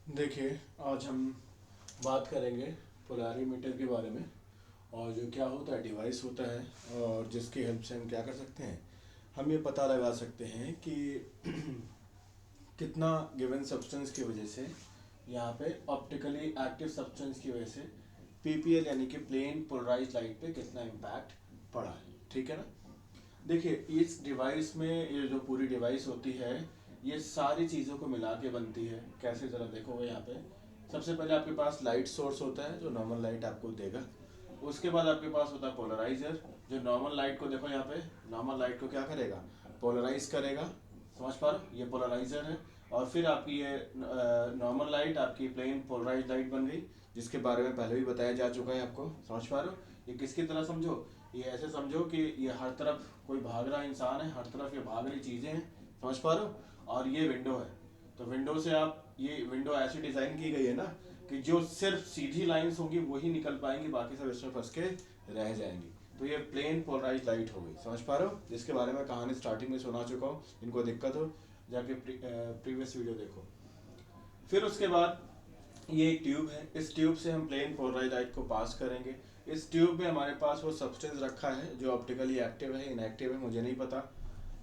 देखिए, आज हम बात करेंगे पोलारीमीटर के बारे में। और जो क्या होता है, डिवाइस होता है और जिसकी हेल्प से हम क्या कर सकते हैं, हम ये पता लगा सकते हैं कि कितना गिवन सब्सटेंस की वजह से यहाँ पे ऑप्टिकली एक्टिव सब्सटेंस की वजह से पीपीएल यानी कि प्लेन पोलराइज लाइट पे कितना इम्पैक्ट पड़ा है। ठीक है ना। देखिए, इस डिवाइस में ये जो पूरी डिवाइस होती है, ये सारी चीज़ों को मिला के बनती है। कैसे, ज़रा देखोगे यहाँ पे। सबसे पहले आपके पास लाइट सोर्स होता है जो नॉर्मल लाइट आपको देगा। उसके बाद आपके पास होता है पोलराइजर, जो नॉर्मल लाइट को, देखो यहाँ पे, नॉर्मल लाइट को क्या करेगा, पोलराइज करेगा। समझ पा रहे हो, ये पोलराइजर है। और फिर आपकी ये नॉर्मल लाइट आपकी प्लेन पोलराइज लाइट बन गई, जिसके बारे में पहले भी बताया जा चुका है आपको। समझ पा रहे हो, ये किसकी तरह समझो, ये ऐसे समझो कि ये हर तरफ कोई भाग रहा इंसान है, हर तरफ ये भाग रही चीज़ें हैं। समझ पा रहे हो। और ये विंडो है, तो विंडो से आप, ये विंडो ऐसी डिज़ाइन की गई है ना कि जो सिर्फ सीधी लाइंस होंगी वही निकल पाएंगी, बाकी सब इसमें फंस के रह जाएंगी। तो ये प्लेन पोलराइज लाइट हो गई। समझ पा रहे हो, जिसके बारे में कहानी स्टार्टिंग में सुना चुका हूँ। इनको दिक्कत हो, जाके प्रीवियस वीडियो देखो। फिर उसके बाद ये एक ट्यूब है, इस ट्यूब से हम प्लेन पोलराइज लाइट को पास करेंगे। इस ट्यूब में हमारे पास वो सब्सटेंस रखा है जो ऑप्टिकली एक्टिव है, इनएक्टिव है मुझे नहीं पता।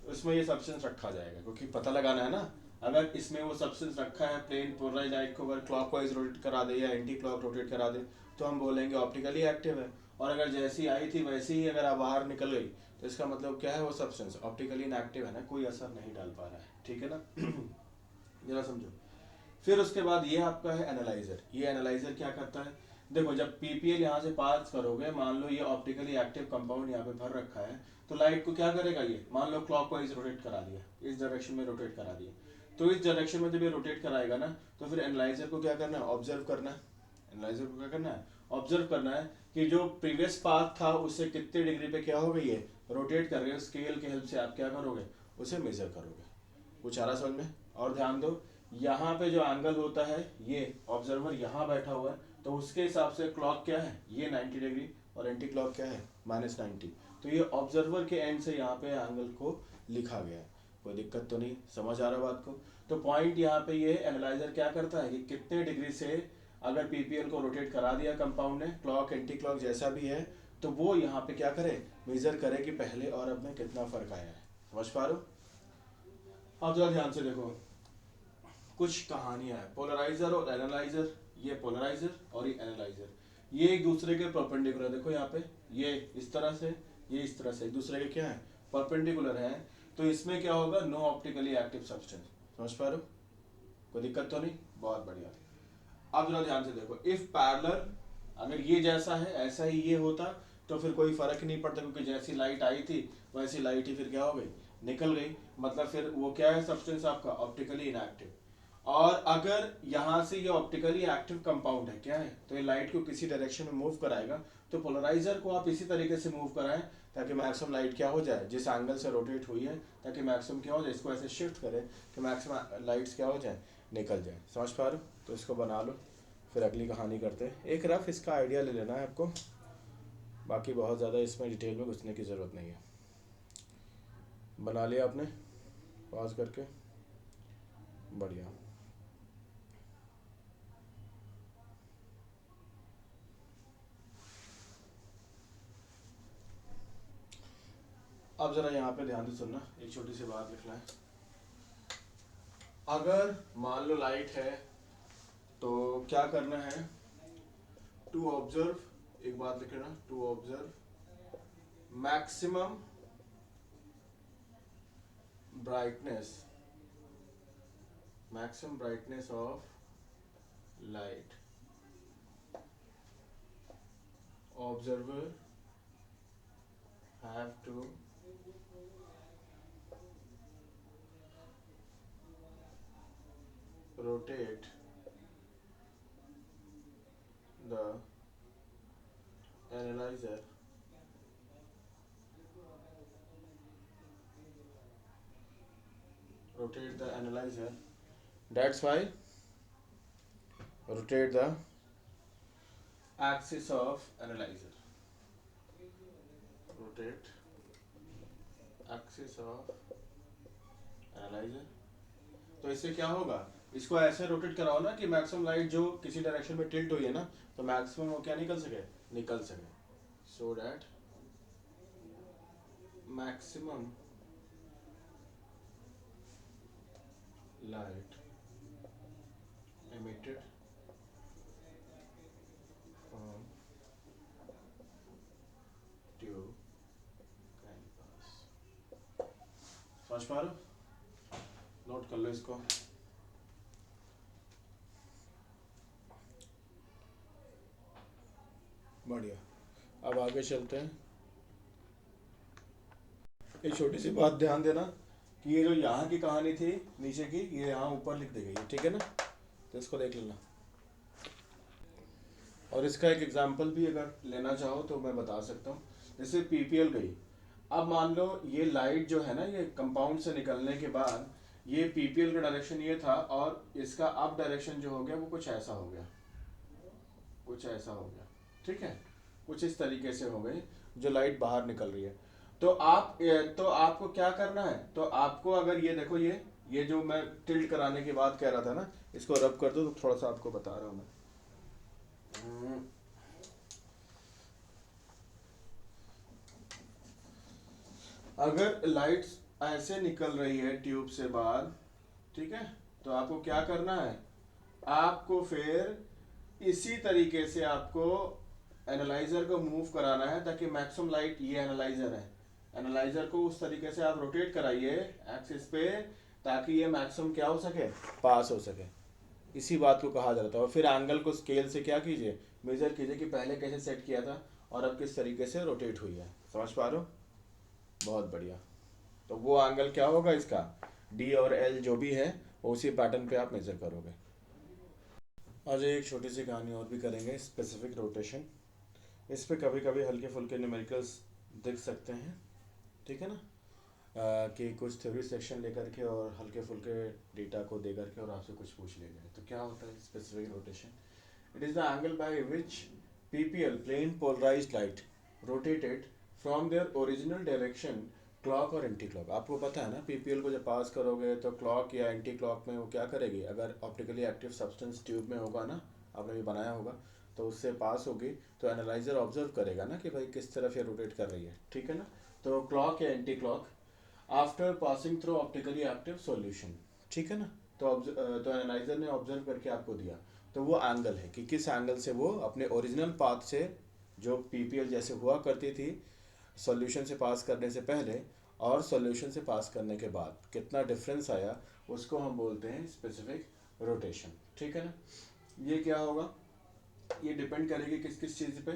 उसमें ये सब्सटेंस रखा जाएगा, क्योंकि पता लगाना है ना। अगर इसमें वो सब्सटेंस रखा है, प्लेन पोलराइज लाइट को अगर क्लॉकवाइज रोटेट करा दे या एंटी क्लॉक रोटेट करा दे, तो हम बोलेंगे ऑप्टिकली एक्टिव है। और अगर जैसी आई थी वैसी ही अगर बाहर निकल गई, तो इसका मतलब क्या है, वो सब्सटेंस ऑप्टिकली इनएक्टिव है ना, कोई असर नहीं डाल पा रहा है। ठीक है ना। जरा समझो। फिर उसके बाद ये आपका है एनालाइजर। ये एनालाइजर क्या करता है, देखो, जब पीपीएल यहाँ से पास करोगे, मान लो ये ऑप्टिकली एक्टिव कंपाउंड यहाँ पे भर रखा है, तो लाइट को क्या करेगा, ये मान लो क्लॉकवाइज रोटेट करा दिया, इस डायरेक्शन में रोटेट करा दिया। तो इस डायरेक्शन में जब ये रोटेट कराएगा ना, तो फिर एनालाइजर को क्या करना है, ऑब्जर्व करना है। एनालाइजर को क्या करना है, ऑब्जर्व करना है कि जो प्रीवियस पाथ था उससे कितने डिग्री पे क्या हो गई है, रोटेट कर रहे हो। स्केल के हेल्प से आप क्या करोगे, उसे मेजर करोगे। कुछ आ रहा समझ में। और ध्यान दो, यहाँ पे जो एंगल होता है, ये ऑब्जर्वर यहाँ बैठा हुआ है, तो उसके हिसाब से क्लॉक क्या है, ये 90 डिग्री, और एंटी क्लॉक क्या है, -90। तो ये ऑब्जर्वर के एंड से यहाँ पे एंगल को लिखा गया है। कोई दिक्कत तो नहीं, समझ आ रहा बात को। तो पॉइंट यहाँ पे ये एनालाइजर क्या करता है कि कितने डिग्री से अगर पीपीएल को रोटेट करा दिया कंपाउंड ने, क्लॉक एंटी क्लॉक जैसा भी है, तो वो यहाँ पे क्या करे, मेजर करे कि पहले और अब में कितना फर्क आया है। समझ पा रहे हो। अब जरा ध्यान से देखो, कुछ कहानियां हैं, पोलराइजर और एनालाइजर। ये पोलराइजर और ये एनालाइजर, ये एक दूसरे के परपेंडिकुलर, देखो यहाँ पे, ये इस तरह से, ये इस तरह से एक दूसरे के क्या है, परपेंडिकुलर है। तो इसमें क्या होगा, नो ऑप्टिकली एक्टिव सब्सटेंस। समझ पा रहे हो, कोई दिक्कत तो नहीं, बहुत बढ़िया। अब जरा ध्यान से देखो, इफ पैरेलल, अगर ये जैसा है ऐसा ही ये होता, तो फिर कोई फर्क ही नहीं पड़ता, क्योंकि जैसी लाइट आई थी वैसी लाइट ही फिर क्या हो गई, निकल गई। मतलब फिर वो क्या है, सब्सटेंस आपका ऑप्टिकली इनएक्टिव। और अगर यहाँ से ये ऑप्टिकली एक्टिव कंपाउंड है, क्या है, तो ये लाइट को किसी डायरेक्शन में मूव कराएगा। तो पोलराइजर को आप इसी तरीके से मूव कराएं ताकि मैक्सिमम लाइट क्या हो जाए, जिस एंगल से रोटेट हुई है, ताकि मैक्सिमम क्या हो जाए, इसको ऐसे शिफ्ट करें कि मैक्सिमम लाइट्स क्या हो जाए, निकल जाए। समझ पा रहे हो, तो इसको बना लो, फिर अगली कहानी करते हैं। एक रफ इसका आइडिया ले लेना है आपको, बाकी बहुत ज़्यादा इसमें डिटेल में घुसने की ज़रूरत नहीं है। बना लिया आपने, पॉज करके, बढ़िया। अब ज़रा यहाँ पे ध्यान से सुनना, एक छोटी सी बात लिखना है। अगर मान लो लाइट है, तो क्या करना है, टू ऑब्जर्व, एक बात लिख लेना, to observe maximum brightness, maximum brightness of light, observer have to rotate the analyzer rotate the analyzer, that's why rotate the axis of analyzer, rotate axis of analyser. तो इससे क्या होगा, इसको ऐसे रोटेट कराओ ना कि मैक्सिमम लाइट जो किसी डायरेक्शन में टिल्ट हुई है ना, तो मैक्सिमम वो क्या निकल सके, so that maximum light emitted from tube can pass। समझ पा रहे हो? नोट कर लो इसको। बढ़िया, अब आगे चलते हैं। एक छोटी सी बात ध्यान देना कि ये जो यहाँ की कहानी थी नीचे की, ये यहाँ ऊपर लिख दी गई है, ठीक है ना, तो इसको देख लेना। और इसका एक एग्जांपल भी अगर लेना चाहो तो मैं बता सकता हूँ। जैसे पीपीएल गई, अब मान लो ये लाइट जो है ना, ये कंपाउंड से निकलने के बाद ये पीपीएल का डायरेक्शन ये था, और इसका अप डायरेक्शन जो हो गया वो कुछ ऐसा हो गया, कुछ ऐसा हो गया, ठीक है, कुछ इस तरीके से हो गई जो लाइट बाहर निकल रही है। तो आपको क्या करना है, तो आपको अगर ये देखो, ये जो मैं टिल्ट कराने की बात कह रहा था ना, इसको रब कर दो तो थोड़ा सा आपको बता रहा हूँ मैं। अगर लाइट्स ऐसे निकल रही है ट्यूब से बाहर, ठीक है, तो आपको क्या करना है, आपको फिर इसी तरीके से आपको एनालाइजर को मूव कराना है, ताकि मैक्सिमम लाइट, ये एनालाइजर है, एनालाइजर को उस तरीके से आप रोटेट कराइए एक्सिस पे, ताकि ये मैक्सिमम क्या हो सके, पास हो सके। इसी बात को कहा जाता है। और फिर एंगल को स्केल से क्या कीजिए, मेजर कीजिए कि पहले कैसे सेट किया था और अब किस तरीके से रोटेट हुई है। समझ पा रहे हो? बहुत बढ़िया। तो वो एंगल क्या होगा इसका, डी और एल जो भी है वो उसी पैटर्न पे आप मेजर करोगे। आज एक छोटी सी कहानी और भी करेंगे, स्पेसिफिक रोटेशन। इस पे कभी कभी हल्के फुल्के न्यूमेरिकल्स दिख सकते हैं, ठीक है ना, कि कुछ थ्योरी सेक्शन लेकर के और हल्के फुल्के डेटा को दे करके और आपसे कुछ पूछ ले जाए। तो क्या होता है specific rotation? It is the angle by which PPL plane polarised light rotated from their original direction clock और एंटी क्लॉक। आपको पता है ना, पीपीएल को जब पास करोगे तो क्लॉक या एंटी क्लॉक में वो क्या करेगी, अगर ऑप्टिकली एक्टिव सब्सटेंस ट्यूब में होगा ना, आपने भी बनाया होगा, तो उससे पास होगी तो एनालाइजर ऑब्जर्व करेगा ना कि भाई किस तरफ ये रोटेट कर रही है, ठीक है ना। तो क्लॉक या anti clock after passing through optically active solution, ठीक है ना, तो एनालाइजर ने ऑब्जर्व करके आपको दिया, तो वो एंगल है कि किस एंगल से वो अपने ओरिजिनल पाथ से, जो पीपीएल जैसे हुआ करती थी सॉल्यूशन से पास करने से पहले और सॉल्यूशन से पास करने के बाद कितना डिफरेंस आया, उसको हम बोलते हैं स्पेसिफिक रोटेशन, ठीक है ना। ये क्या होगा, ये डिपेंड करेगी किस किस चीज़ पे,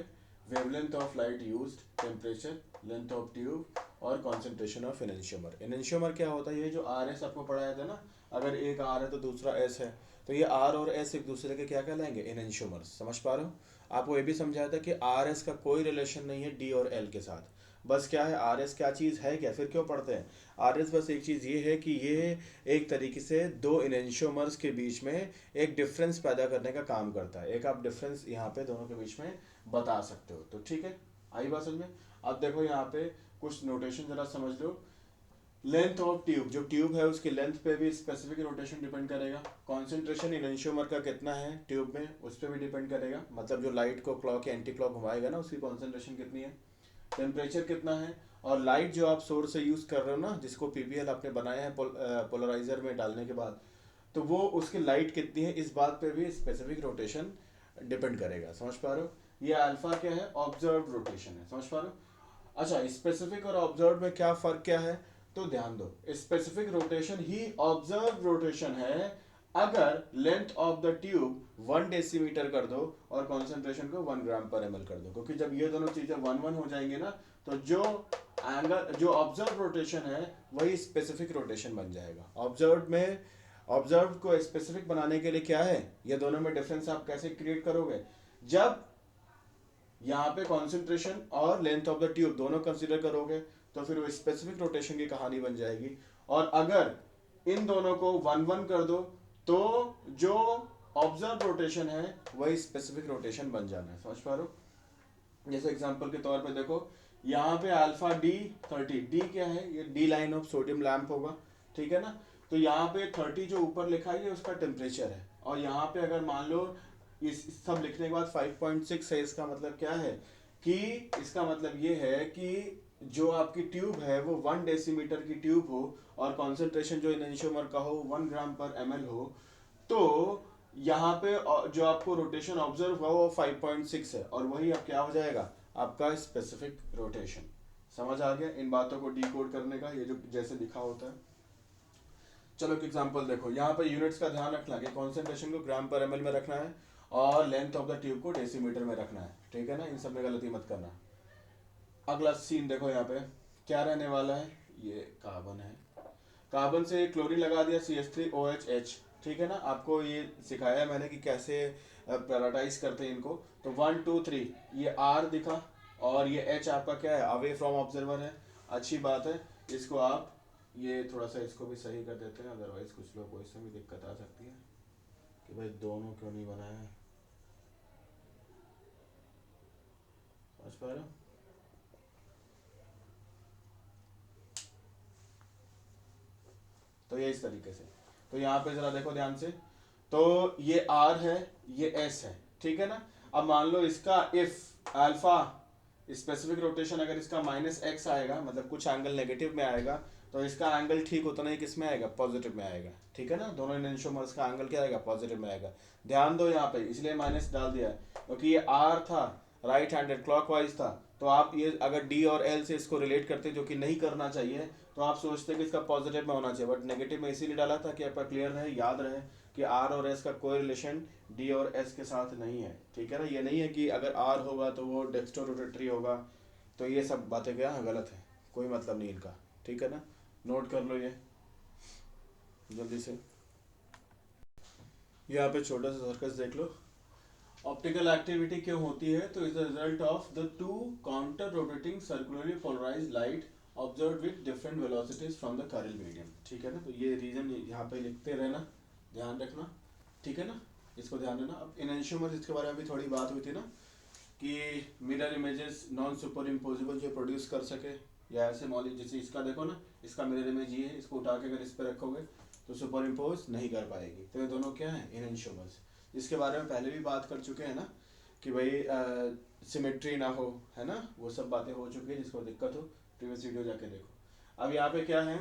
wavelength of light used, temperature, length of tube और कॉन्सेंट्रेशन ऑफ एनेंशियोमर। एनेंशियोमर क्या होता है, ये जो आर एस आपको पढ़ाया था ना, अगर एक आर है तो दूसरा एस है, तो ये आर और एस एक दूसरे के क्या कहलाएंगे, एनेंशियोमर। समझ पा रहे हो? आपको ये भी समझाया था कि आर एस का कोई रिलेशन नहीं है डी और एल के साथ। बस क्या है, आर एस क्या चीज़ है, क्या फिर क्यों पढ़ते हैं आर एस, बस एक चीज़ ये है कि ये एक तरीके से दो एनेंशियोमर्स के बीच में एक डिफरेंस पैदा करने का काम करता है। एक आप डिफरेंस यहाँ पे दोनों के बीच में बता सकते हो, तो ठीक है, आई बात समझ में। अब देखो यहाँ पे कुछ नोटेशन जरा समझ लो। लेंथ ऑफ ट्यूब, जो ट्यूब है उसकी लेंथ पे भी स्पेसिफिक रोटेशन डिपेंड करेगा। कॉन्सेंट्रेशन एनेंशियोमर का कितना है ट्यूब में, उस पर भी डिपेंड करेगा, मतलब जो लाइट को क्लॉक या एंटी क्लॉक घुमाएगा ना, उसकी कॉन्सेंट्रेशन कितनी है। टेम्परेचर कितना है, और लाइट जो आप सोर्स से यूज़ कर रहे हो ना, जिसको पीपीएल आपने बनाया है पोलराइजर में डालने के बाद, तो वो उसकी लाइट कितनी है, इस बात पे भी स्पेसिफिक रोटेशन डिपेंड करेगा। समझ पा रहे हो? ये अल्फा क्या है, ऑब्जर्व रोटेशन है। समझ पा रहे हो? अच्छा, स्पेसिफिक और ऑब्जर्व में क्या फ़र्क क्या है, तो ध्यान दो, स्पेसिफिक रोटेशन ही ऑब्जर्व रोटेशन है अगर length of the tube 1 decimetre कर दो और कॉन्सेंट्रेशन को 1 ग्राम पर ml कर दो, क्योंकि जब ये दोनों चीजें 1 1 हो जाएंगे ना, तो जो एंगल, जो ऑब्जर्व रोटेशन है वही स्पेसिफिक रोटेशन बन जाएगा। ऑब्जर्व को स्पेसिफिक बनाने के लिए क्या है, ये दोनों में डिफरेंस आप कैसे क्रिएट करोगे, जब यहाँ पे कॉन्सेंट्रेशन और लेंथ ऑफ द ट्यूब दोनों कंसीडर करोगे, तो फिर वो स्पेसिफिक रोटेशन की कहानी बन जाएगी। और अगर इन दोनों को 1 1 कर दो, तो जो ऑब्जर्व रोटेशन है वही स्पेसिफिक रोटेशन बन जाना है। समझ पा रहे हो? जैसे एग्जांपल के तौर पे देखो, यहाँ पे अल्फा डी 30, डी क्या है, ये D line of sodium lamp होगा, ठीक है ना। तो यहाँ पे 30 जो ऊपर लिखा है ये उसका टेम्परेचर है, और यहाँ पे अगर मान लो इस सब लिखने के बाद 5.6 है, इसका मतलब क्या है कि इसका मतलब ये है कि जो आपकी ट्यूब है वो 1 डेसीमीटर की ट्यूब हो और कॉन्सेंट्रेशन जो एनेंशियोमर का हो 1 ग्राम पर ml हो, तो यहाँ पे जो आपको रोटेशन ऑब्जर्व हुआ वो 5.6 है, और वही अब क्या हो जाएगा आपका स्पेसिफिक रोटेशन। समझ आ गया इन बातों को डिकोड करने का, ये जो जैसे लिखा होता है। चलो एक एग्जांपल देखो, यहाँ पे यूनिट्स का ध्यान रखना कि कॉन्सेंट्रेशन को ग्राम पर ml में रखना है और लेंथ ऑफ द ट्यूब को डेसीमीटर में रखना है, ठीक है ना, इन सब में गलती मत करना। अगला सीन देखो, यहाँ पे क्या रहने वाला है, ये कार्बन है, कार्बन से क्लोरीन लगा दिया CH3OH, ठीक है ना। आपको ये सिखाया है मैंने कि कैसे प्रायोरिटाइज करते हैं इनको। तो 1 2 3 ये R दिखा और ये H आपका क्या है, अवे फ्रॉम ऑब्जर्वर है, अच्छी बात है। इसको आप ये थोड़ा सा इसको भी सही कर देते हैं, अदरवाइज कुछ लोग को इसमें भी दिक्कत आ सकती है कि भाई दोनों क्यों नहीं बनाया है। समझ पा रहे हो? तो ये इस तरीके से, तो यहाँ पे जरा देखो ध्यान से, तो ये R है, ये S है, ठीक है ना। अब मान लो इसका इफ अल्फा स्पेसिफिक रोटेशन अगर इसका -x आएगा, मतलब कुछ एंगल नेगेटिव में आएगा, तो इसका एंगल ठीक उतना ही किस में आएगा, पॉजिटिव में आएगा, ठीक है ना। दोनों एनेंशियोमर्स का एंगल क्या आएगा, पॉजिटिव में आएगा। ध्यान दो यहाँ पे इसलिए माइनस डाल दिया है क्योंकि ये R था, राइट हैंडेड क्लॉकवाइज था, तो आप ये अगर D और L से इसको रिलेट करते जो कि नहीं करना चाहिए, तो आप सोचते कि इसका पॉजिटिव में होना चाहिए, बट नेगेटिव में इसीलिए डाला था कि आपका क्लियर रहे, याद रहे कि R और S का कोई रिलेशन D और S के साथ नहीं है, ठीक है ना। ये नहीं है कि अगर R होगा तो वो डेक्स्ट्रो रोटेटरी होगा, तो ये सब बातें क्या है, गलत है, कोई मतलब नहीं इनका, ठीक है ना। नोट कर लो ये जल्दी से। यहाँ पे छोटा सा सर्कस देख लो। ऑप्टिकल एक्टिविटी क्यों होती है, तो is the result of the two counter rotating circularly polarised light observed with different velocities from the chiral medium, ठीक है ना। तो ये रीजन यहाँ पे लिखते रहना, ध्यान रखना, ठीक है ना, इसको ध्यान देना। अब एनेंशियोमर्स, इसके बारे में भी थोड़ी बात हुई थी ना कि mirror images non super imposable जो प्रोड्यूस कर सके, या ऐसे मॉलिक जैसे इसका देखो ना, इसका मिरर इमेज ये है, इसको उठा के अगर इस पर रखोगे तो सुपर इम्पोज नहीं कर पाएगी। तो ये दोनों क्या है, एनेंशियोमर्स, जिसके बारे में पहले भी बात कर चुके हैं ना कि भाई सिमेट्री ना हो, है ना, वो सब बातें हो चुकी है। जिसको दिक्कत हो प्रीवियस वीडियो जाके देखो। अब यहाँ पे क्या है,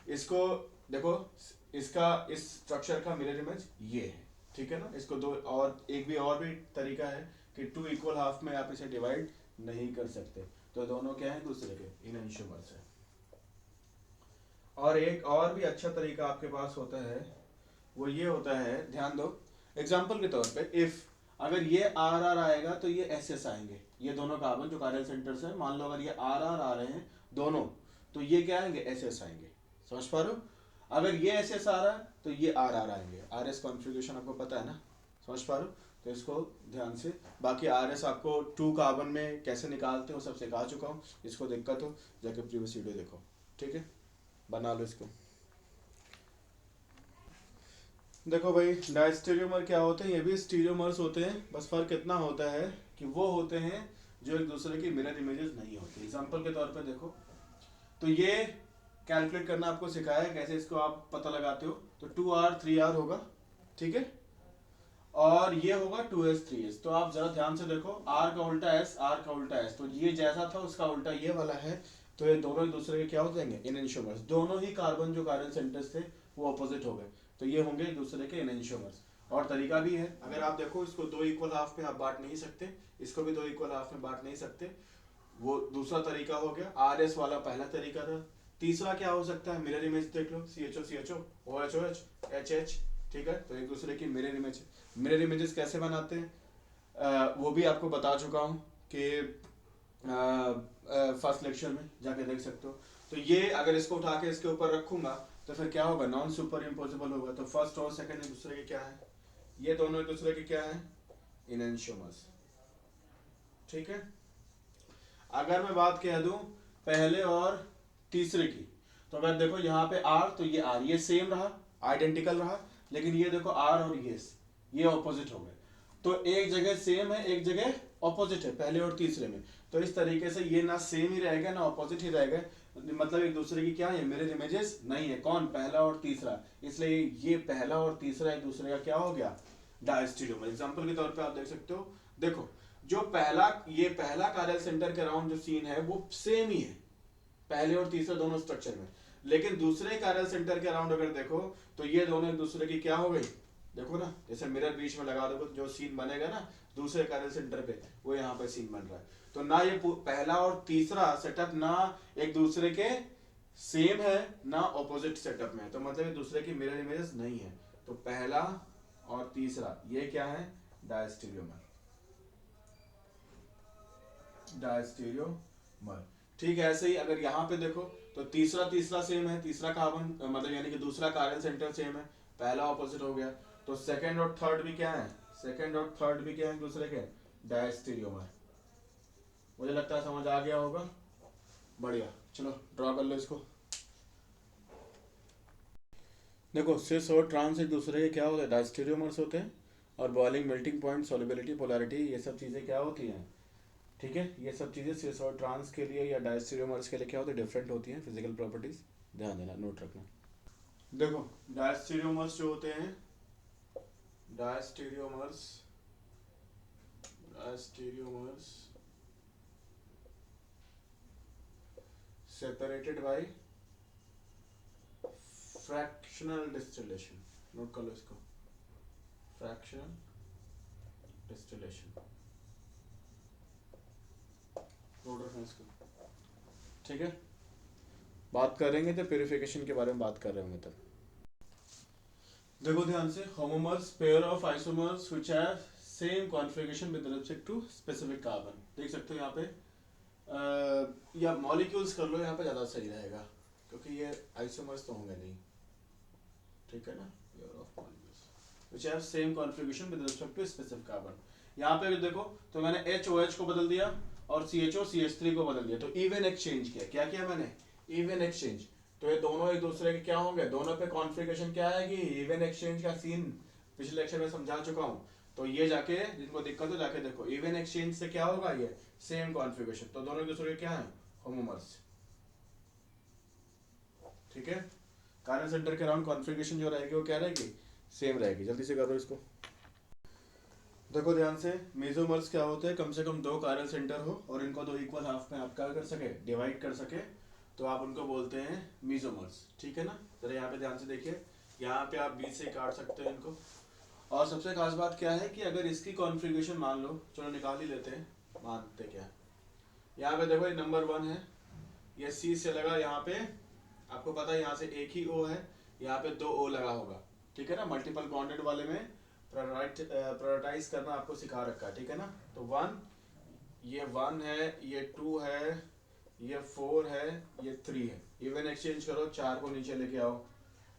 इसको देखो, इसका इस स्ट्रक्चर का मिरर इमेज ये है, ठीक है ना। इसको दो और एक भी और भी तरीका है कि 2 इक्वल हाफ में आप इसे डिवाइड नहीं कर सकते, तो दोनों क्या है, दूसरे के एनेंशियोमर्स है। और एक और भी अच्छा तरीका आपके पास होता है, वो ये होता है, ध्यान दो, एग्जांपल के तौर पे इफ अगर ये RR आएगा तो ये SS आएंगे, ये दोनों कार्बन जो कायरल सेंटर्स है, मान लो अगर ये RR आ रहे हैं दोनों, तो ये क्या आएंगे, SS आएंगे। समझ पा रहे हो? अगर ये SS आ रहा है तो ये RR आएंगे। RS कॉन्फ़िगरेशन आपको पता है ना, समझ पा रहे हो? तो इसको ध्यान से, बाकी RS आपको 2 कार्बन में कैसे निकालते हो सब सिखा चुका हूँ, इसको दिक्कत हो जाके प्रीवियस वीडियो देखो, ठीक है, बना लो इसको। देखो भाई डायस्टेरियोमर क्या होते हैं, ये भी स्टीरियोमर्स होते हैं, बस फर्क इतना होता है कि वो होते हैं जो एक दूसरे की मिरर इमेजेस नहीं होती। एग्जांपल के तौर पे देखो, तो ये कैलकुलेट करना आपको सिखाया है कैसे इसको आप पता लगाते हो, तो 2R 3R होगा, ठीक है, और ये होगा 2S 3S। तो आप जरा ध्यान से देखो, R का उल्टा S, R का उल्टा S, तो ये जैसा था उसका उल्टा ये वाला है, तो ये दोनों एक दूसरे के क्या हो जाएंगे, एनेंशियोमर्स। दोनों ही कार्बन जो कायरल सेंटर्स थे वो अपोजिट हो गए, तो ये होंगे एक दूसरे के एनेंशियोमर्स। और तरीका भी है, अगर आप देखो इसको 2 इक्वल हाफ में आप बांट नहीं सकते, इसको भी 2 इक्वल हाफ में बांट नहीं सकते, वो दूसरा तरीका हो गया। RS वाला पहला तरीका था। तीसरा क्या हो सकता है, मिरर इमेज देख लो, CHO CHO OH OH HH, ठीक है, तो एक दूसरे की मिरर इमेज। मिरर इमेजेस कैसे बनाते हैं वो भी आपको बता चुका हूँ कि फर्स्ट लेक्चर में जाके देख सकते हो। तो ये अगर इसको उठा के इसके ऊपर रखूंगा तो फिर क्या होगा, नॉन सुपर इम्पोजिबल होगा। तो फर्स्ट और सेकंड एक दूसरे के क्या है, ये दोनों एक दूसरे के क्या है, एनेंशियोमर्स, ठीक है। अगर मैं बात कह दूं पहले और तीसरे की, तो अगर देखो यहाँ पे R, तो ये R, ये सेम रहा, आइडेंटिकल रहा, लेकिन ये देखो R और ये ऑपोजिट हो गए। तो एक जगह सेम है, एक जगह ऑपोजिट है, पहले और तीसरे में। तो इस तरीके से ये ना सेम ही रहेगा ना ऑपोजिट ही रहेगा, मतलब एक दूसरे की क्या है, मिरर इमेजेस नहीं है। कौन, पहला और तीसरा, इसलिए ये पहला और तीसरा एक दूसरे का क्या हो गया, डायस्टेरियोमर। एग्जांपल के तौर पे आप देख सकते हो, देखो जो पहला, ये पहला कार्यल सेंटर के अराउंड जो सीन है वो सेम ही है पहले और तीसरे दोनों स्ट्रक्चर में, लेकिन दूसरे कार्यल सेंटर के अराउंड अगर देखो तो ये दोनों एक दूसरे की क्या हो गई, देखो ना, जैसे मिरर बीच में लगा दो तो जो सीन बनेगा ना दूसरे कार्यल सेंटर पे, वो यहाँ पे सीन बन रहा है। तो ना ये पहला और तीसरा सेटअप ना एक दूसरे के सेम है ना ऑपोजिट सेटअप में, तो मतलब एक दूसरे की मिरर इमेजेस नहीं है। तो पहला और तीसरा ये क्या है, डायस्टेरियोमर, डायस्टेरियोमर। ठीक है, ऐसे ही अगर यहाँ पे देखो तो तीसरा तीसरा सेम है, तीसरा कार्बन मतलब यानी कि दूसरा कार्बन सेंटर सेम है, पहला ऑपोजिट हो गया। तो सेकंड और थर्ड भी क्या है, सेकंड और थर्ड भी क्या है दूसरे के, डायस्टेरियोमर। मुझे लगता है समझ आ गया होगा, बढ़िया। चलो ड्रॉ कर लो इसको। देखो सिस और ट्रांस एक दूसरे के क्या होते हैं, डायस्टेरियोमर्स होते हैं, और boiling, melting point, solubility, polarity, ये सब चीज़ें क्या होती हैं, ठीक है, ये सब चीज़ें सिस और ट्रांस के लिए या डायस्टेरियोमर्स के लिए क्या होती है, डिफरेंट होती हैं फिजिकल प्रॉपर्टीज, ध्यान देना, नोट रखना। देखो डायस्टेरियोमर्स जो होते हैं, diastereomers, diastereomers separated by fractional distillation, note कर लो इसको, फ्रैक्शनल डिस्टिलेशन, नोट रखना इसको, ठीक है। बात करेंगे तो प्यूरिफिकेशन के बारे में बात कर रहे होंगे तब। देखो ध्यान से, homomers pair of isomers which have same configuration with respect to specific carbon, देख सकते हो यहाँ पे या मॉलिक्यूल्स कर लो, यहाँ पे ज़्यादा सही रहेगा क्योंकि ये आइसोमर्स तो होंगे नहीं, ठीक है ना, pair of molecules which have same configuration with respect to specific carbon. यहाँ पे देखो तो मैंने HOH को बदल दिया और CHO CH3 को बदल दिया, तो इवन एक्सचेंज किया, क्या किया मैंने, इवन एक्सचेंज। तो ये दोनों एक दूसरे के क्या होंगे, दोनों पे कॉन्फ़िगरेशन क्या आएगी, इवन एक्सचेंज का सीन पिछले लेक्चर में समझा चुका हूँ। तो ये जाके जिनको दिक्कत हो जाके देखो, इवन एक्सचेंज से क्या होगा, ये सेम कॉन्फ़िगरेशन, तो दोनों एक दूसरे के क्या है, होमोमर्स, ठीक है। कार्बन सेंटर के अराउंड कॉन्फ़िगरेशन जो रहेगी वो क्या रहेगी, सेम रहेगी। जल्दी से करो इसको। देखो ध्यान से, मेसोमर्स क्या होते हैं, कम से कम दो कार्बन सेंटर हो और इनको दो इक्वल हाफ में आप क्या कर सके, डिवाइड कर सके, तो आप उनको बोलते हैं मेसोमर्स, ठीक है ना। जरा यहाँ पे ध्यान से देखिए, यहाँ पे आप बीच से काट सकते हैं इनको। और सबसे खास बात क्या है कि अगर इसकी कॉन्फ़िगरेशन मान लो, चलो निकाल ही लेते हैं, मानते क्या, यहाँ पे देखो ये नंबर 1 है, ये C से लगा, यहाँ पे आपको पता है यहाँ से एक ही O है, यहाँ पे 2 O लगा होगा, ठीक है ना। मल्टीपल बॉन्डेड वाले में प्रायोरिटाइज करना आपको सिखा रखा है, ठीक है ना। तो 1, ये 1 है, ये 2 है, ये 4 है, ये 3 है, इवन एक्सचेंज करो, 4 को नीचे लेके आओ,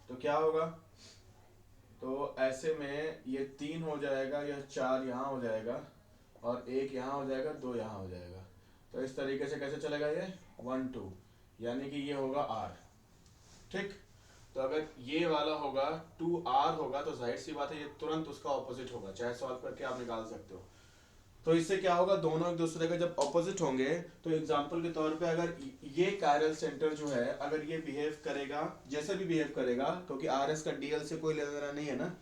तो क्या होगा, तो ऐसे में ये 3 हो जाएगा, यह 4 यहाँ हो जाएगा, और 1 यहाँ हो जाएगा, 2 यहाँ हो जाएगा। तो इस तरीके से कैसे चलेगा ये 1 2, यानी कि ये होगा R, ठीक। तो अगर ये वाला होगा 2R होगा, तो जाहिर सी बात है ये तुरंत उसका ऑपोजिट होगा, चाहे सॉल्व करके आप निकाल सकते हो। तो इससे क्या होगा, दोनों एक दूसरे के जब ऑपोजिट होंगे, तो एग्जांपल के तौर पे अगर ये कायरल सेंटर जो है, अगर ये बिहेव करेगा जैसे भी बिहेव करेगा, क्योंकि RS का DL से कोई लेना देना नहीं है ना,